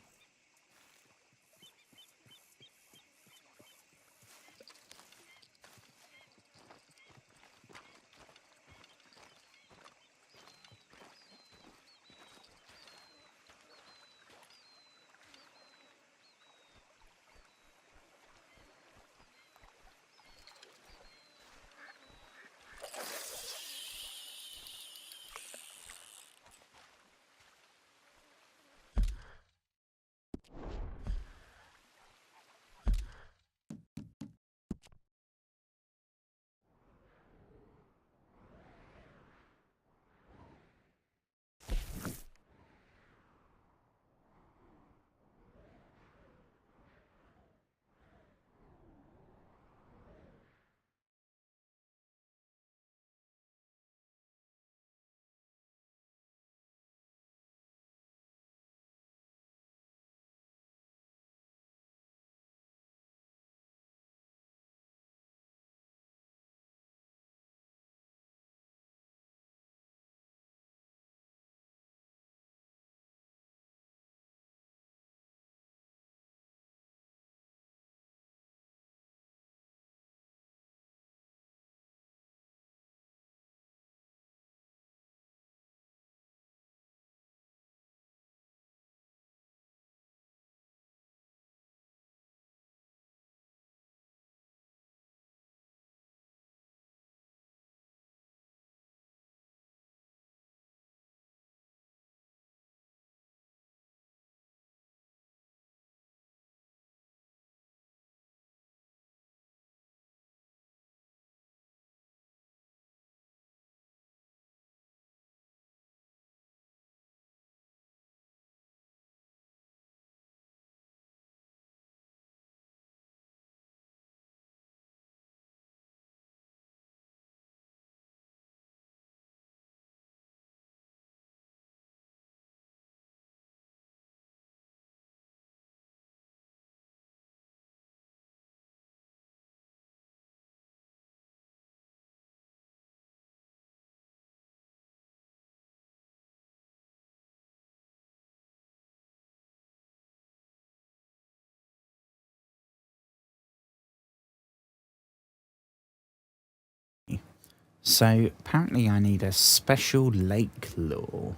So apparently I need a special lake lure.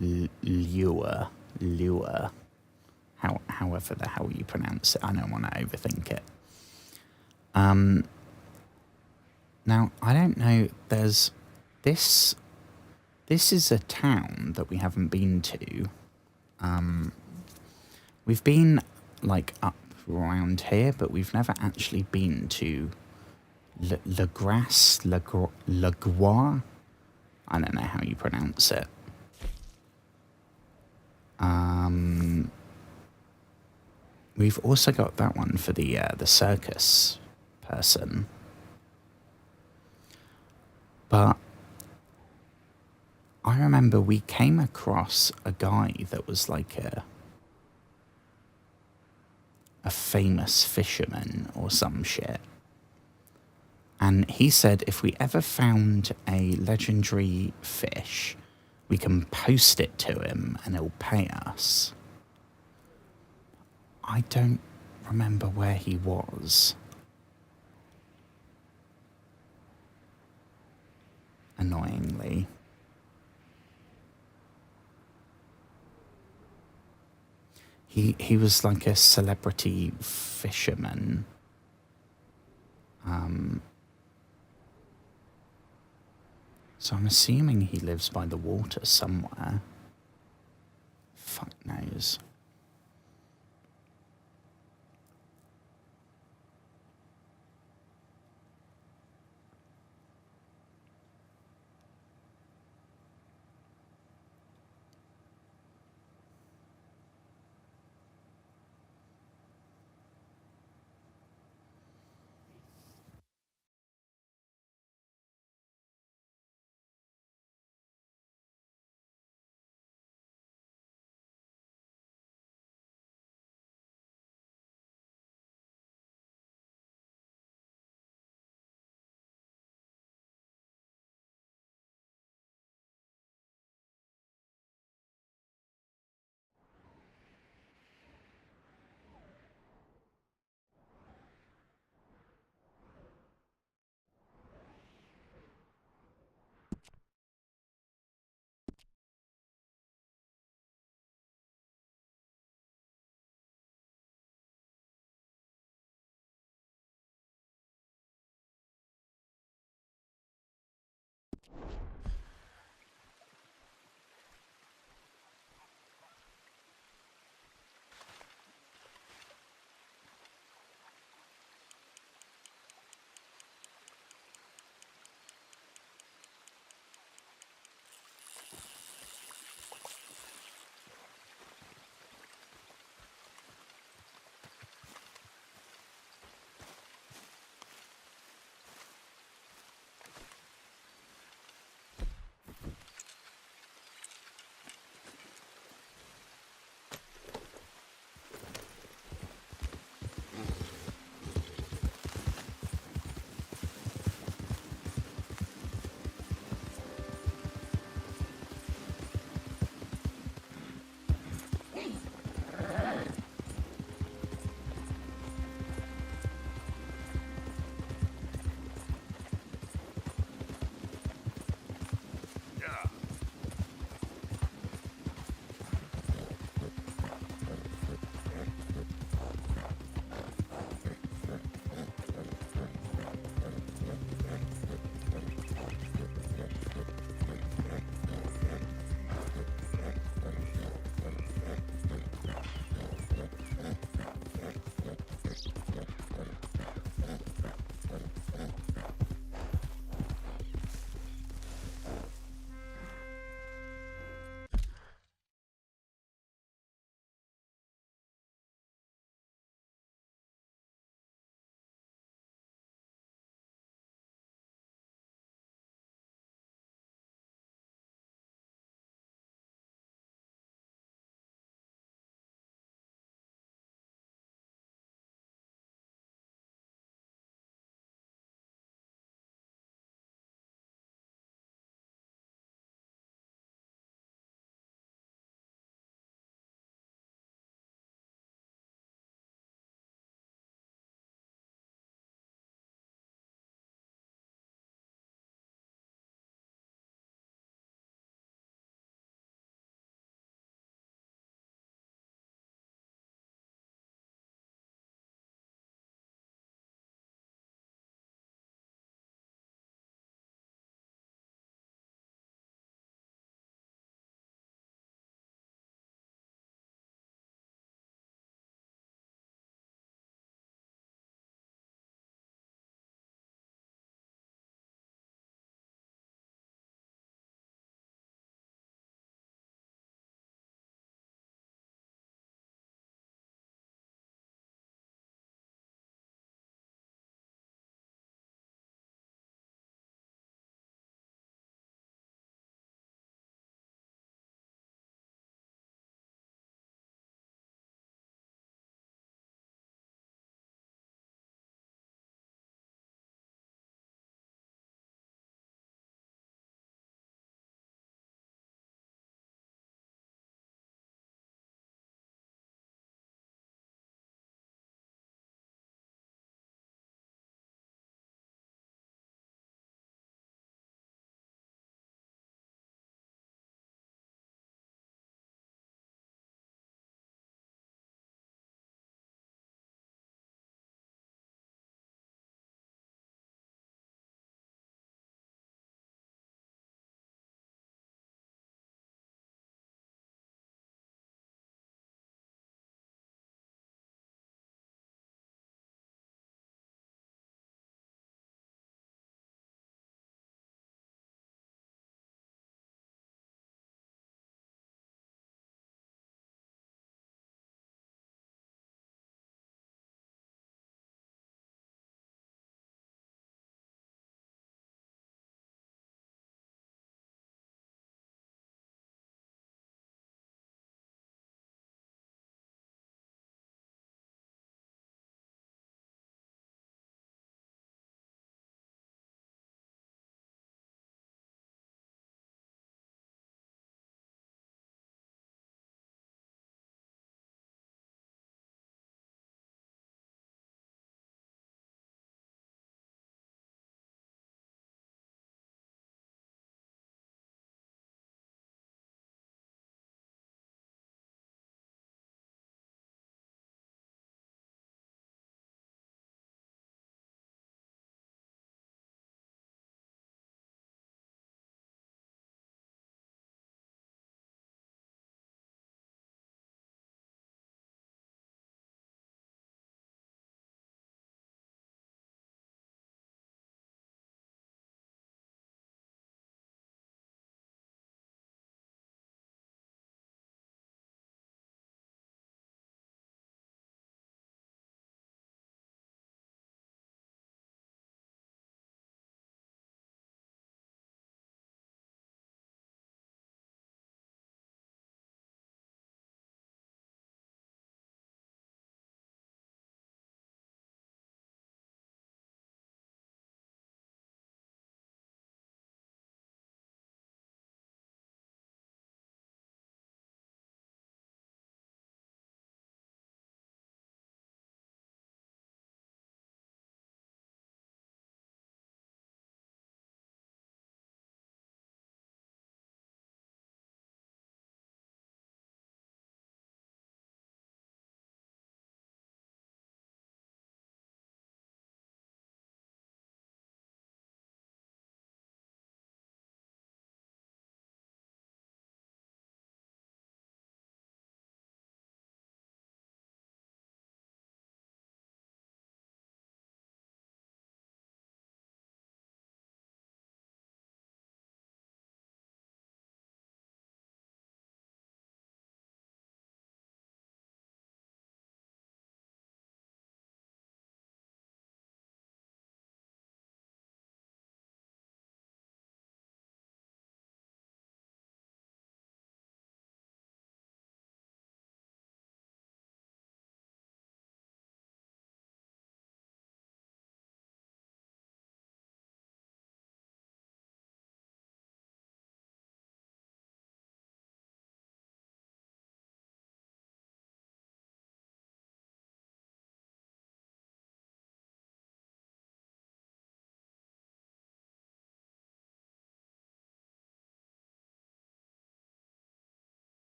Lure. However the hell you pronounce it. I don't want to overthink it. Now, I don't know, there's this is a town that we haven't been to. We've been, like, up around here, but we've never actually been to Lagois? I don't know how you pronounce it. We've also got that one for the circus person. But I remember we came across a guy that was like a famous fisherman or some shit. And he said if we ever found a legendary fish, we can post it to him and he'll pay us. I don't remember where he was. Annoyingly. He was like a celebrity fisherman. So I'm assuming he lives by the water somewhere. Fuck knows.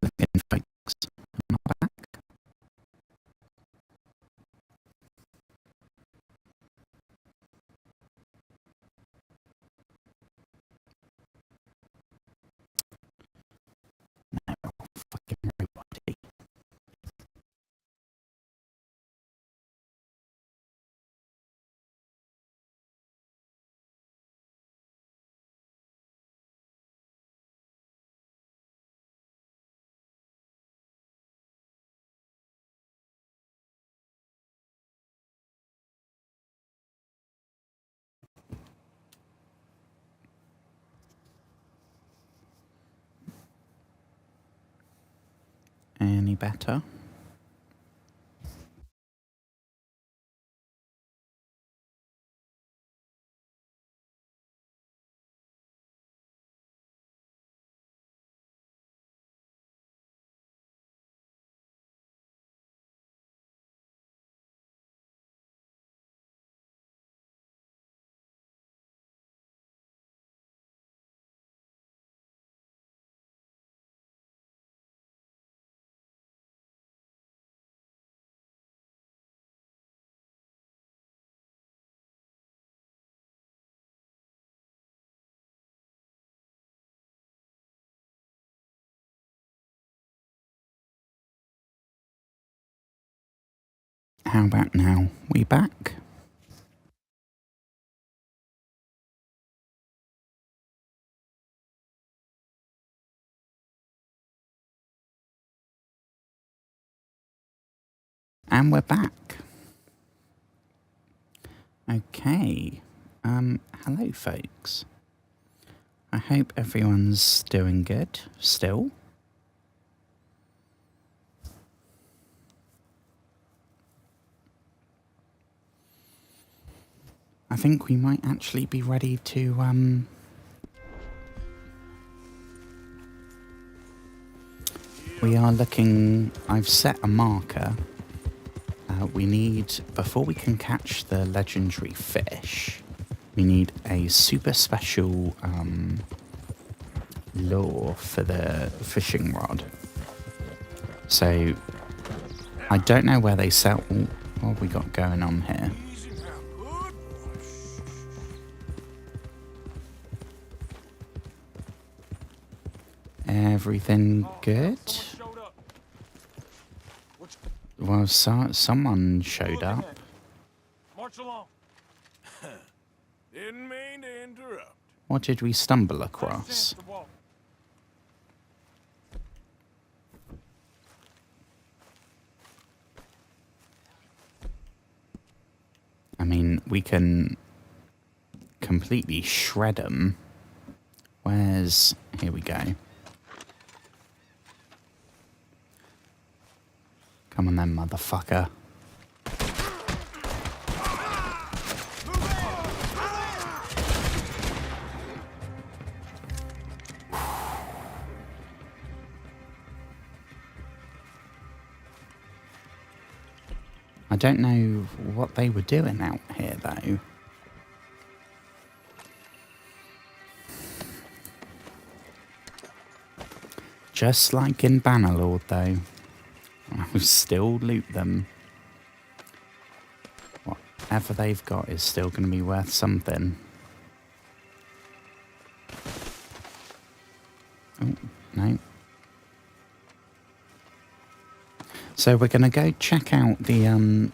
looking, folks? Am I back? No, fucking nobody. Any better? How about now? We back? And we're back. Okay. Hello, folks. I hope everyone's doing good still. I think we might actually be ready to, we are looking... I've set a marker. We need, before we can catch the legendary fish, we need a super special lure for the fishing rod. So, I don't know where they sell... What have we got going on here? Everything good? Well, someone showed up. March along. Didn't mean to interrupt. What did we stumble across? I mean, we can completely shred them. Where's... Here we go. Come on then, motherfucker. I don't know what they were doing out here, though. Just like in Bannerlord, though. I'll still loot them. Whatever they've got is still going to be worth something. Oh, no. So we're going to go check out the,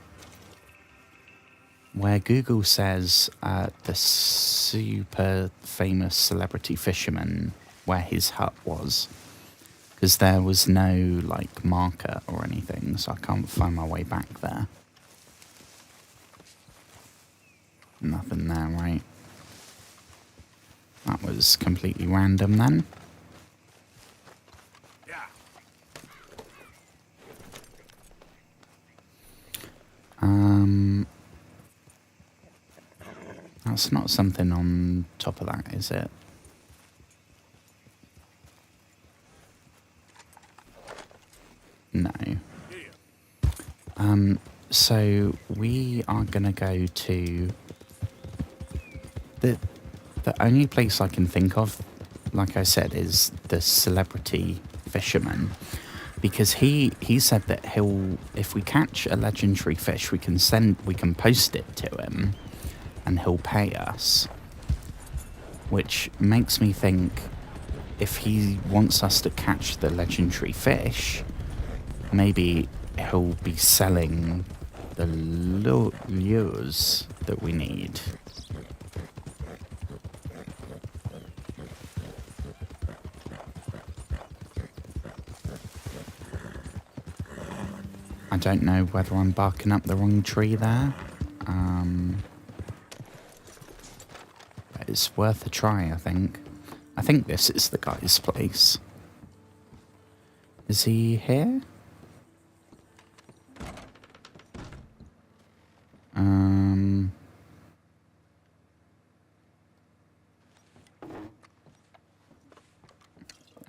where Google says the super famous celebrity fisherman, where his hut was. Because there was no, like, marker or anything, so I can't find my way back there. Nothing there, right? That was completely random then. That's not something on top of that, is it? No. So we are gonna go to the only place I can think of, like I said, is the celebrity fisherman, because he said that if we catch a legendary fish, we can post it to him, and he'll pay us. Which makes me think, if he wants us to catch the legendary fish, maybe he'll be selling the lures that we need. I don't know whether I'm barking up the wrong tree there. But it's worth a try, I think. I think this is the guy's place. Is he here?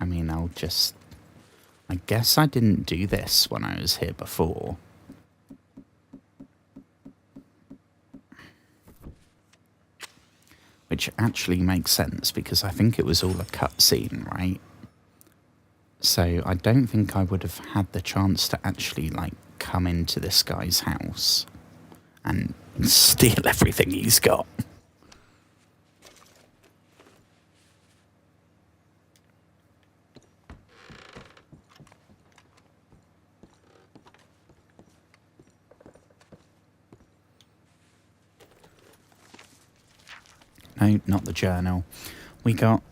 I mean, I guess I didn't do this when I was here before. Which actually makes sense, because I think it was all a cutscene, right? So I don't think I would have had the chance to actually, like, come into this guy's house and steal everything he's got. No, not the journal.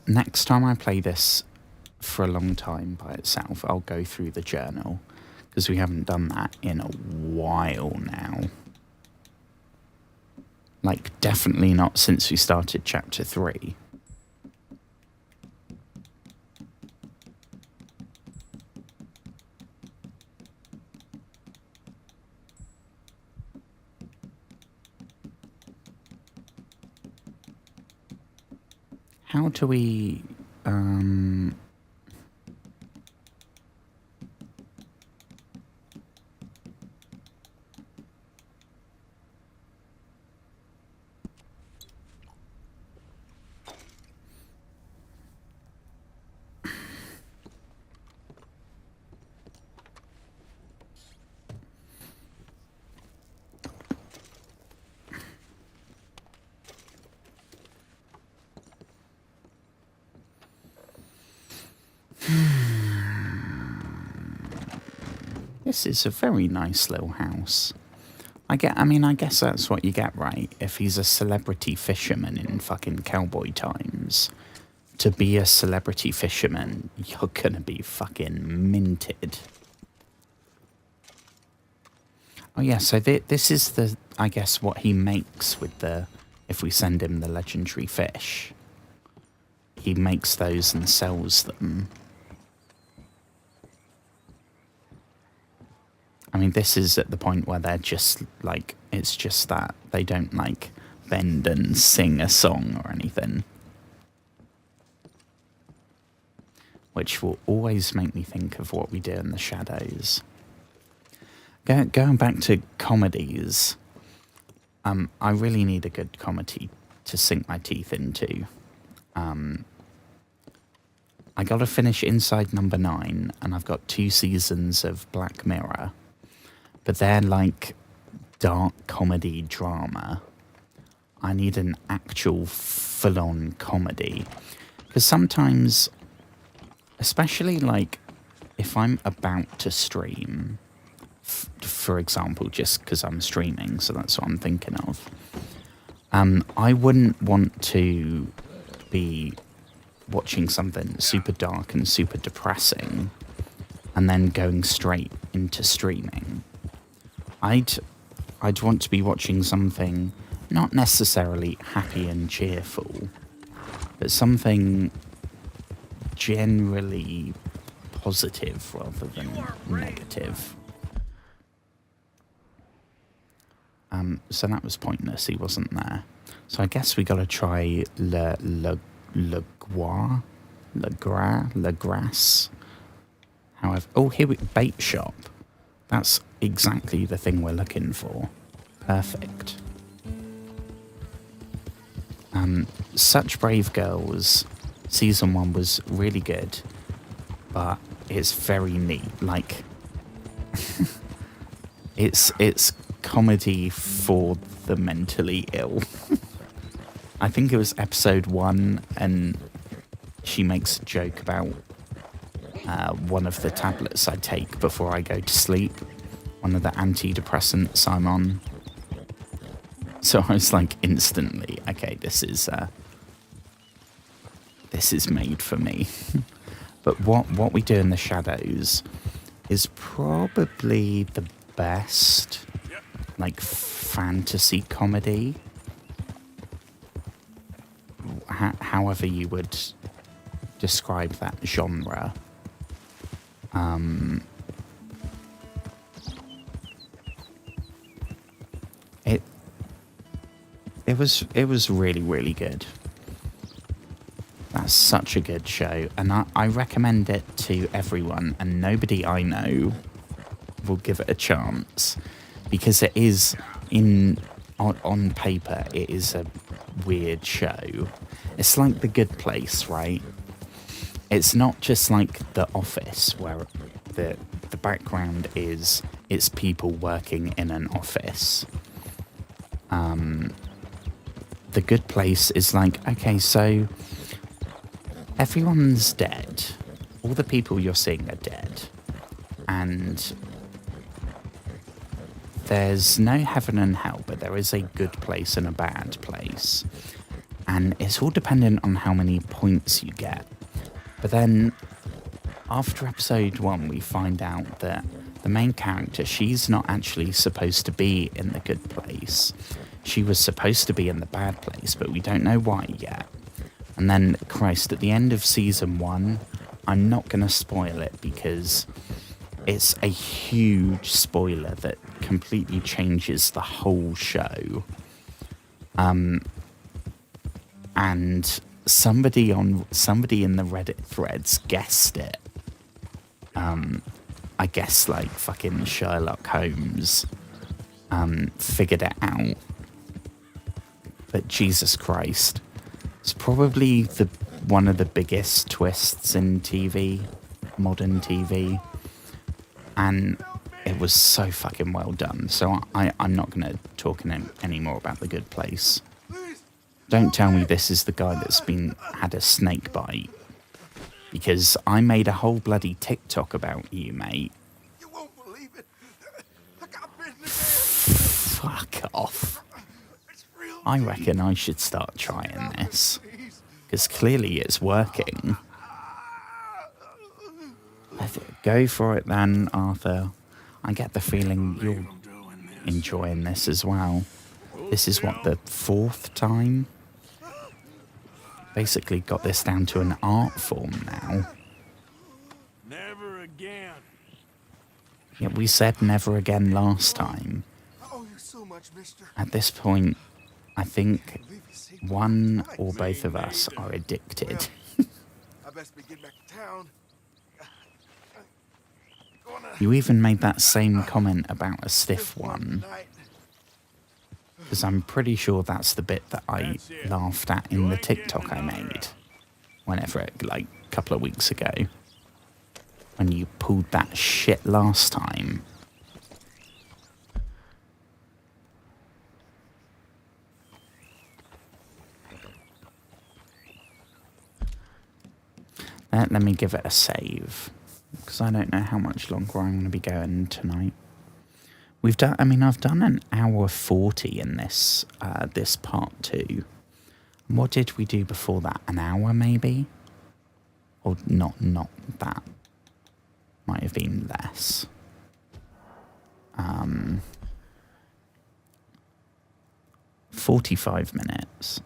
Next time I play this for a long time by itself, I'll go through the journal, because we haven't done that in a while now. Like, definitely not since we started chapter 3. How do we, This is a very nice little house. I guess that's what you get, right? If he's a celebrity fisherman in fucking cowboy times, to be a celebrity fisherman, you're gonna be fucking minted. Oh yeah, so this is I guess, what he makes with if we send him the legendary fish. He makes those and sells them. I mean, this is at the point where they're just, like, it's just that. They don't, like, bend and sing a song or anything. Which will always make me think of What We Do in the Shadows. Going back to comedies, I really need a good comedy to sink my teeth into. I gotta finish Inside Number 9, and I've got 2 seasons of Black Mirror. But they're like dark comedy drama. I need an actual full-on comedy. Because sometimes, especially like if I'm about to stream, for example, just because I'm streaming, so that's what I'm thinking of, I wouldn't want to be watching something super dark and super depressing and then going straight into streaming. I'd want to be watching something not necessarily happy and cheerful, but something generally positive rather than negative. So that was pointless, he wasn't there. So I guess we gotta try Le Grasse. However, oh, here bait shop. That's exactly the thing we're looking for. Perfect. Such Brave Girls, season 1 was really good, but it's very neat. Like, it's comedy for the mentally ill. I think it was episode 1, and she makes a joke about one of the tablets I take before I go to sleep, one of the antidepressants I'm on. So I was like, instantly, okay, this is made for me. But what we do in the shadows is probably the best, like, fantasy comedy. However you would describe that genre. It was really, really good. That's such a good show, and I recommend it to everyone, and nobody I know will give it a chance, because it is, on paper, it is a weird show. It's like The Good Place, right? It's not just like The Office, where the background is it's people working in an office. The Good Place is like, okay, so everyone's dead. All the people you're seeing are dead. And there's no heaven and hell, but there is a good place and a bad place. And it's all dependent on how many points you get. But then, after episode 1, we find out that the main character, she's not actually supposed to be in the good place. She was supposed to be in the bad place, but we don't know why yet. And then, Christ, at the end of season 1, I'm not going to spoil it because it's a huge spoiler that completely changes the whole show. And somebody in the Reddit threads guessed it. I guess like fucking Sherlock Holmes figured it out. But Jesus Christ, it's probably one of the biggest twists in TV, modern TV, and it was so fucking well done. So I'm not going to talk any more about The Good Place. Don't tell me this is the guy that's had a snake bite, because I made a whole bloody TikTok about you, mate. You won't believe it. I got business. Fuck off. It's real. I reckon I should start trying this, because clearly it's working. Go for it then, Arthur. I get the feeling you're enjoying this as well. This is what, the 4th time? Basically got this down to an art form now. Never again. Yeah, we said never again last time. I owe you so much, mister. At this point, I think one or both of us are addicted. I best be getting back to town. You even made that same comment about a stiff one, because I'm pretty sure that's the bit that I laughed at in the TikTok I made, like a couple of weeks ago, when you pulled that shit last time. Let me give it a save, because I don't know how much longer I'm going to be going tonight. I've done an hour 40 in this part 2. What did we do before that? An hour maybe? Or not that. Might have been less. 45 minutes.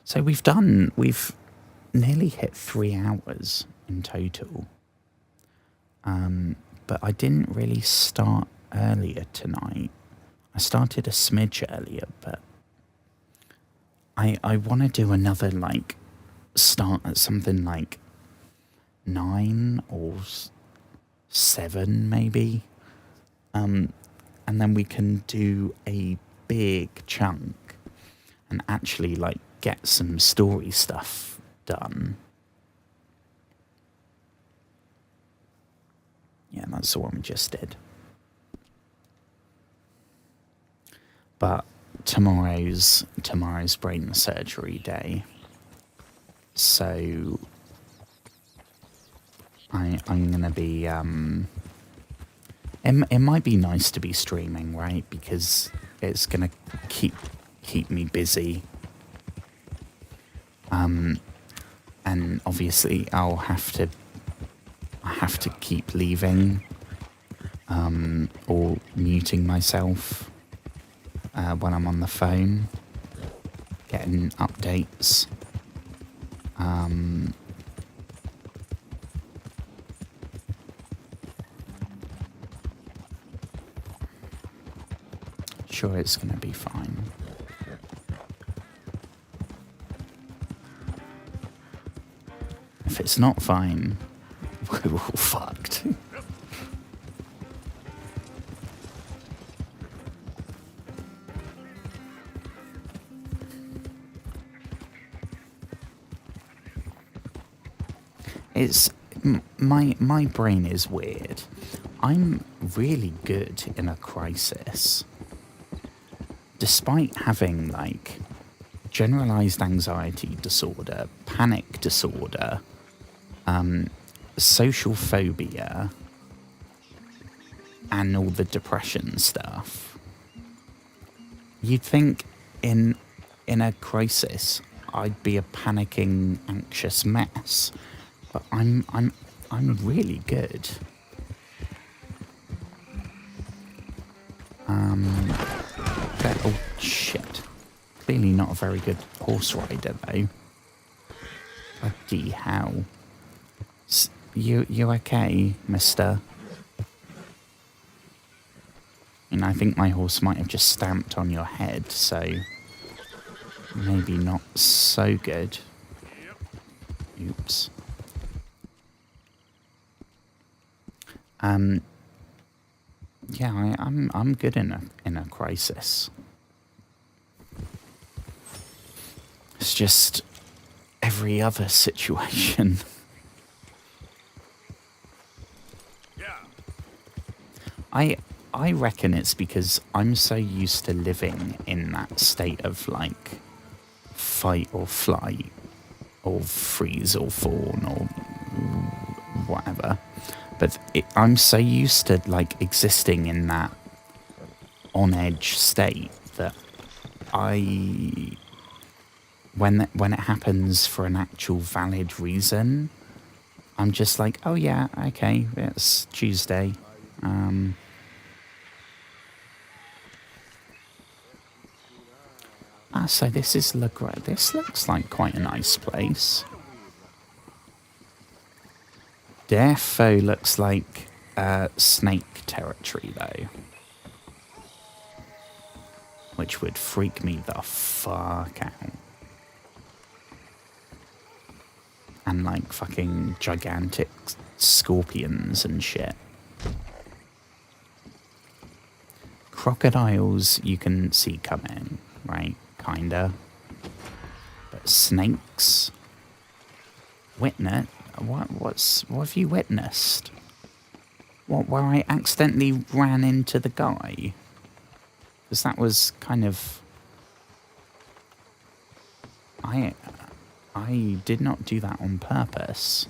So we've nearly hit 3 hours in total. But I didn't really start earlier tonight. I started a smidge earlier, but I want to do another, like, start at something like 9 or 7 maybe. And then we can do a big chunk and actually, like, get some story stuff done. Yeah, that's the one we just did. But tomorrow's brain surgery day. So I'm gonna be it might be nice to be streaming, right? Because it's gonna keep me busy. And obviously I have to keep leaving or muting myself when I'm on the phone, getting updates. Sure, it's gonna be fine. If it's not fine, we're all fucked. It's my brain is weird. I'm really good in a crisis. Despite having like generalized anxiety disorder, panic disorder, social phobia, and all the depression stuff, you'd think in a crisis I'd be a panicking, anxious mess. But I'm really good. Oh shit! Clearly not a very good horse rider though. Bloody hell! You okay, Mister? And I think my horse might have just stamped on your head, so maybe not so good. Oops. Yeah, I'm good in a crisis. It's just every other situation. Yeah. I reckon it's because I'm so used to living in that state of like fight or flight or freeze or fawn or whatever. But I'm so used to like existing in that on edge state that when it happens for an actual valid reason, I'm just like, oh yeah, okay, it's Tuesday. So this is this looks like quite a nice place. Defo looks like snake territory though, which would freak me the fuck out. And like fucking gigantic scorpions and shit. Crocodiles you can see coming, right? Kinda. But snakes? What have you witnessed? What, where I accidentally ran into the guy? Because that was kind of... I did not do that on purpose.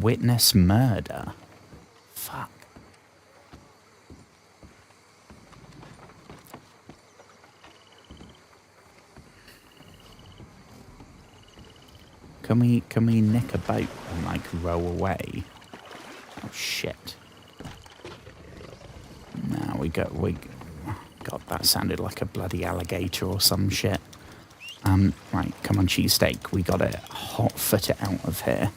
Witness murder. Fuck. Can we nick a boat and like row away? Oh shit. No, God, that sounded like a bloody alligator or some shit. Right, come on, cheesesteak. We gotta hot foot it out of here.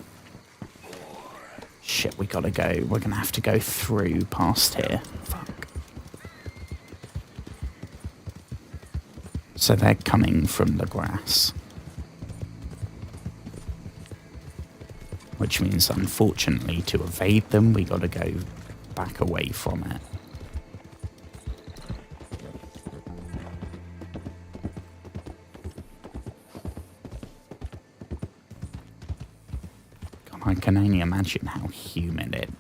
Shit, we gotta go. We're gonna have to go through past here. Fuck. So they're coming from the grass. Which means, unfortunately, to evade them, we gotta go back away from it. I can only imagine how humid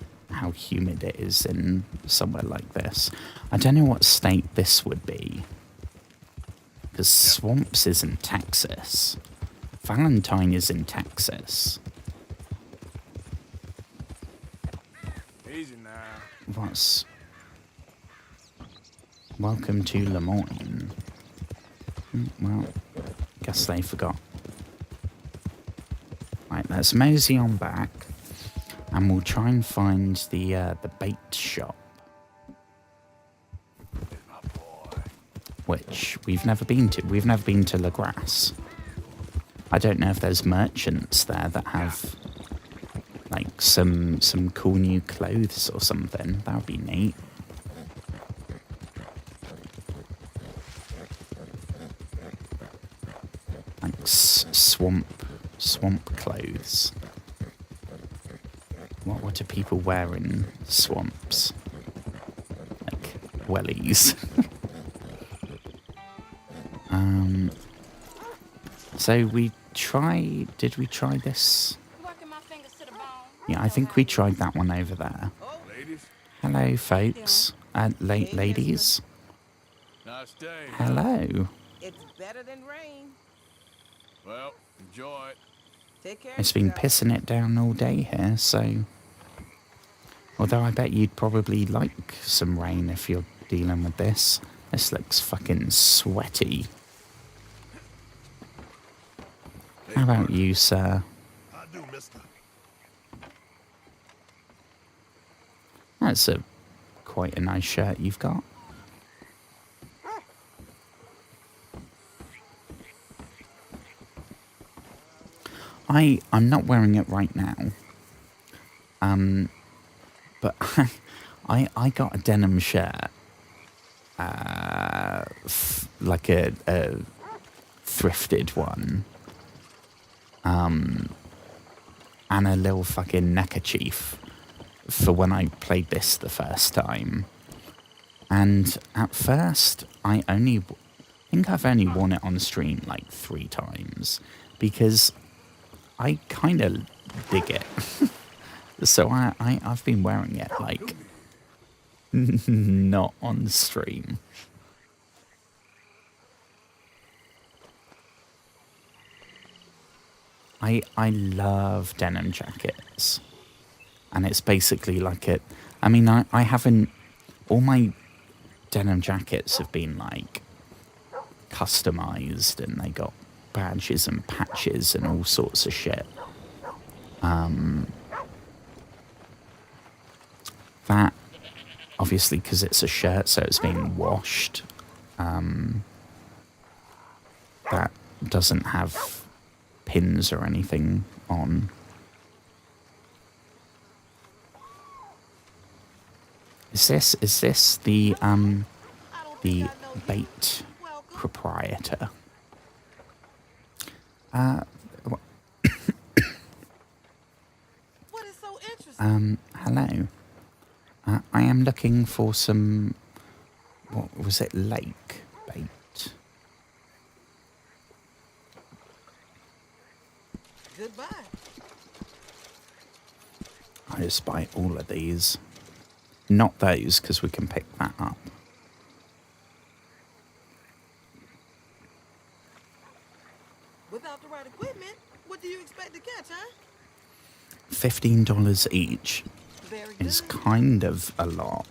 it is in somewhere like this. I don't know what state this would be, because Swamps is in Texas. Valentine is in Texas. Easy now. What's... Welcome to Le Moyne. Well, guess they forgot. Right, let's mosey on back, and we'll try and find the bait shop, which we've never been to. We've never been to La Grasse. I don't know if there's merchants there that have like some cool new clothes or something. That would be neat. Like swamp clothes. What do people wear in swamps? Like wellies. So did we try this? Yeah, I think we tried that one over there. Ladies? Hello, folks. Ladies. Nice day. Hello. It's better than rain. Well, enjoy it. Take care. It's been pissing it down all day here, so... Although I bet you'd probably like some rain if you're dealing with this. This looks fucking sweaty. How about you, sir? I do, mister. That's quite a nice shirt you've got. I'm not wearing it right now. But I got a denim shirt. Like a thrifted one. And a little fucking neckerchief for when I played this the first time. And at first, I think I've only worn it on stream like 3 times, because I kind of dig it. So I've been wearing it like not on stream. I love denim jackets. And it's basically like it. I mean, I haven't... All my denim jackets have been like customized, and they got badges and patches and all sorts of shit. That, obviously, because it's a shirt, so it's been washed. That doesn't have pins or anything on. Is this the bait proprietor? What is so interesting? Hello. I am looking for some, what was it, lake bait? Goodbye. I just buy all of these. Not those, because we can pick that up. Without the right equipment, what do you expect to catch, huh? $15 each Very good. is kind of a lot.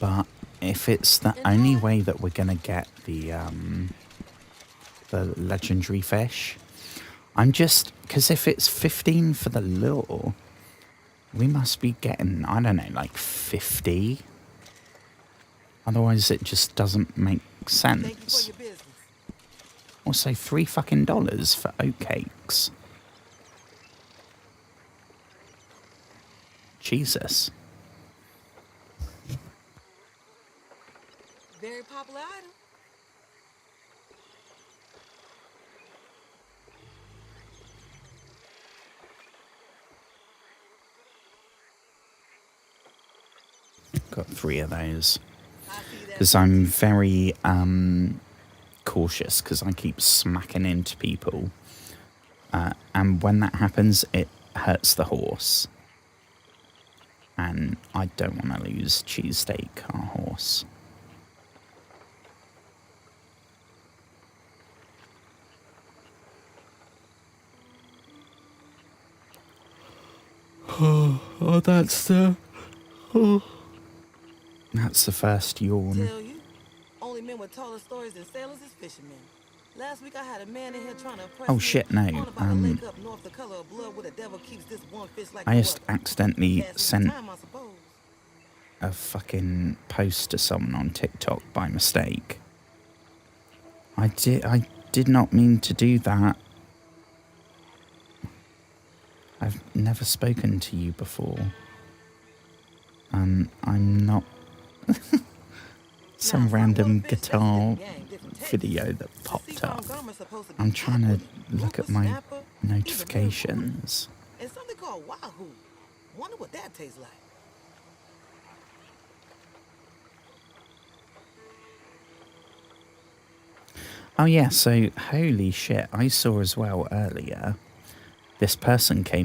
But if it's the only way that we're going to get the legendary fish, I'm just... Because if it's 15 for the lure, we must be getting, I don't know, like 50. Otherwise it just doesn't make Thank you for sense. your business. Also, $3 fucking for oatcakes. Jesus. Very popular item. Got 3 of those. I see that. Because I'm very cautious, because I keep smacking into people And when that happens, it hurts the horse. And I don't want to lose Cheesesteak, our horse. Oh, that's the... Oh. That's the first yawn. Tell you, only men with taller stories than sailors is fishermen. Last week I had a man in here trying to impress Oh me shit, no. on about a lake up north, the color of blood, where the devil keeps this one fish like I a just brother. accidentally Passing the sent time, I suppose. a fucking post to someone on TikTok by mistake. I did not mean to do that. I've never spoken to you before. I'm not some Now, random one fish, that's guitar different gang, different taste. video that The popped seafoam up. garment's supposed to be I'm trying to hot-blooded, look at grouper, my snapper, even notifications. real and something called wahoo. Wonder what that tastes like. Oh yeah, so holy shit, I saw as well earlier, this person came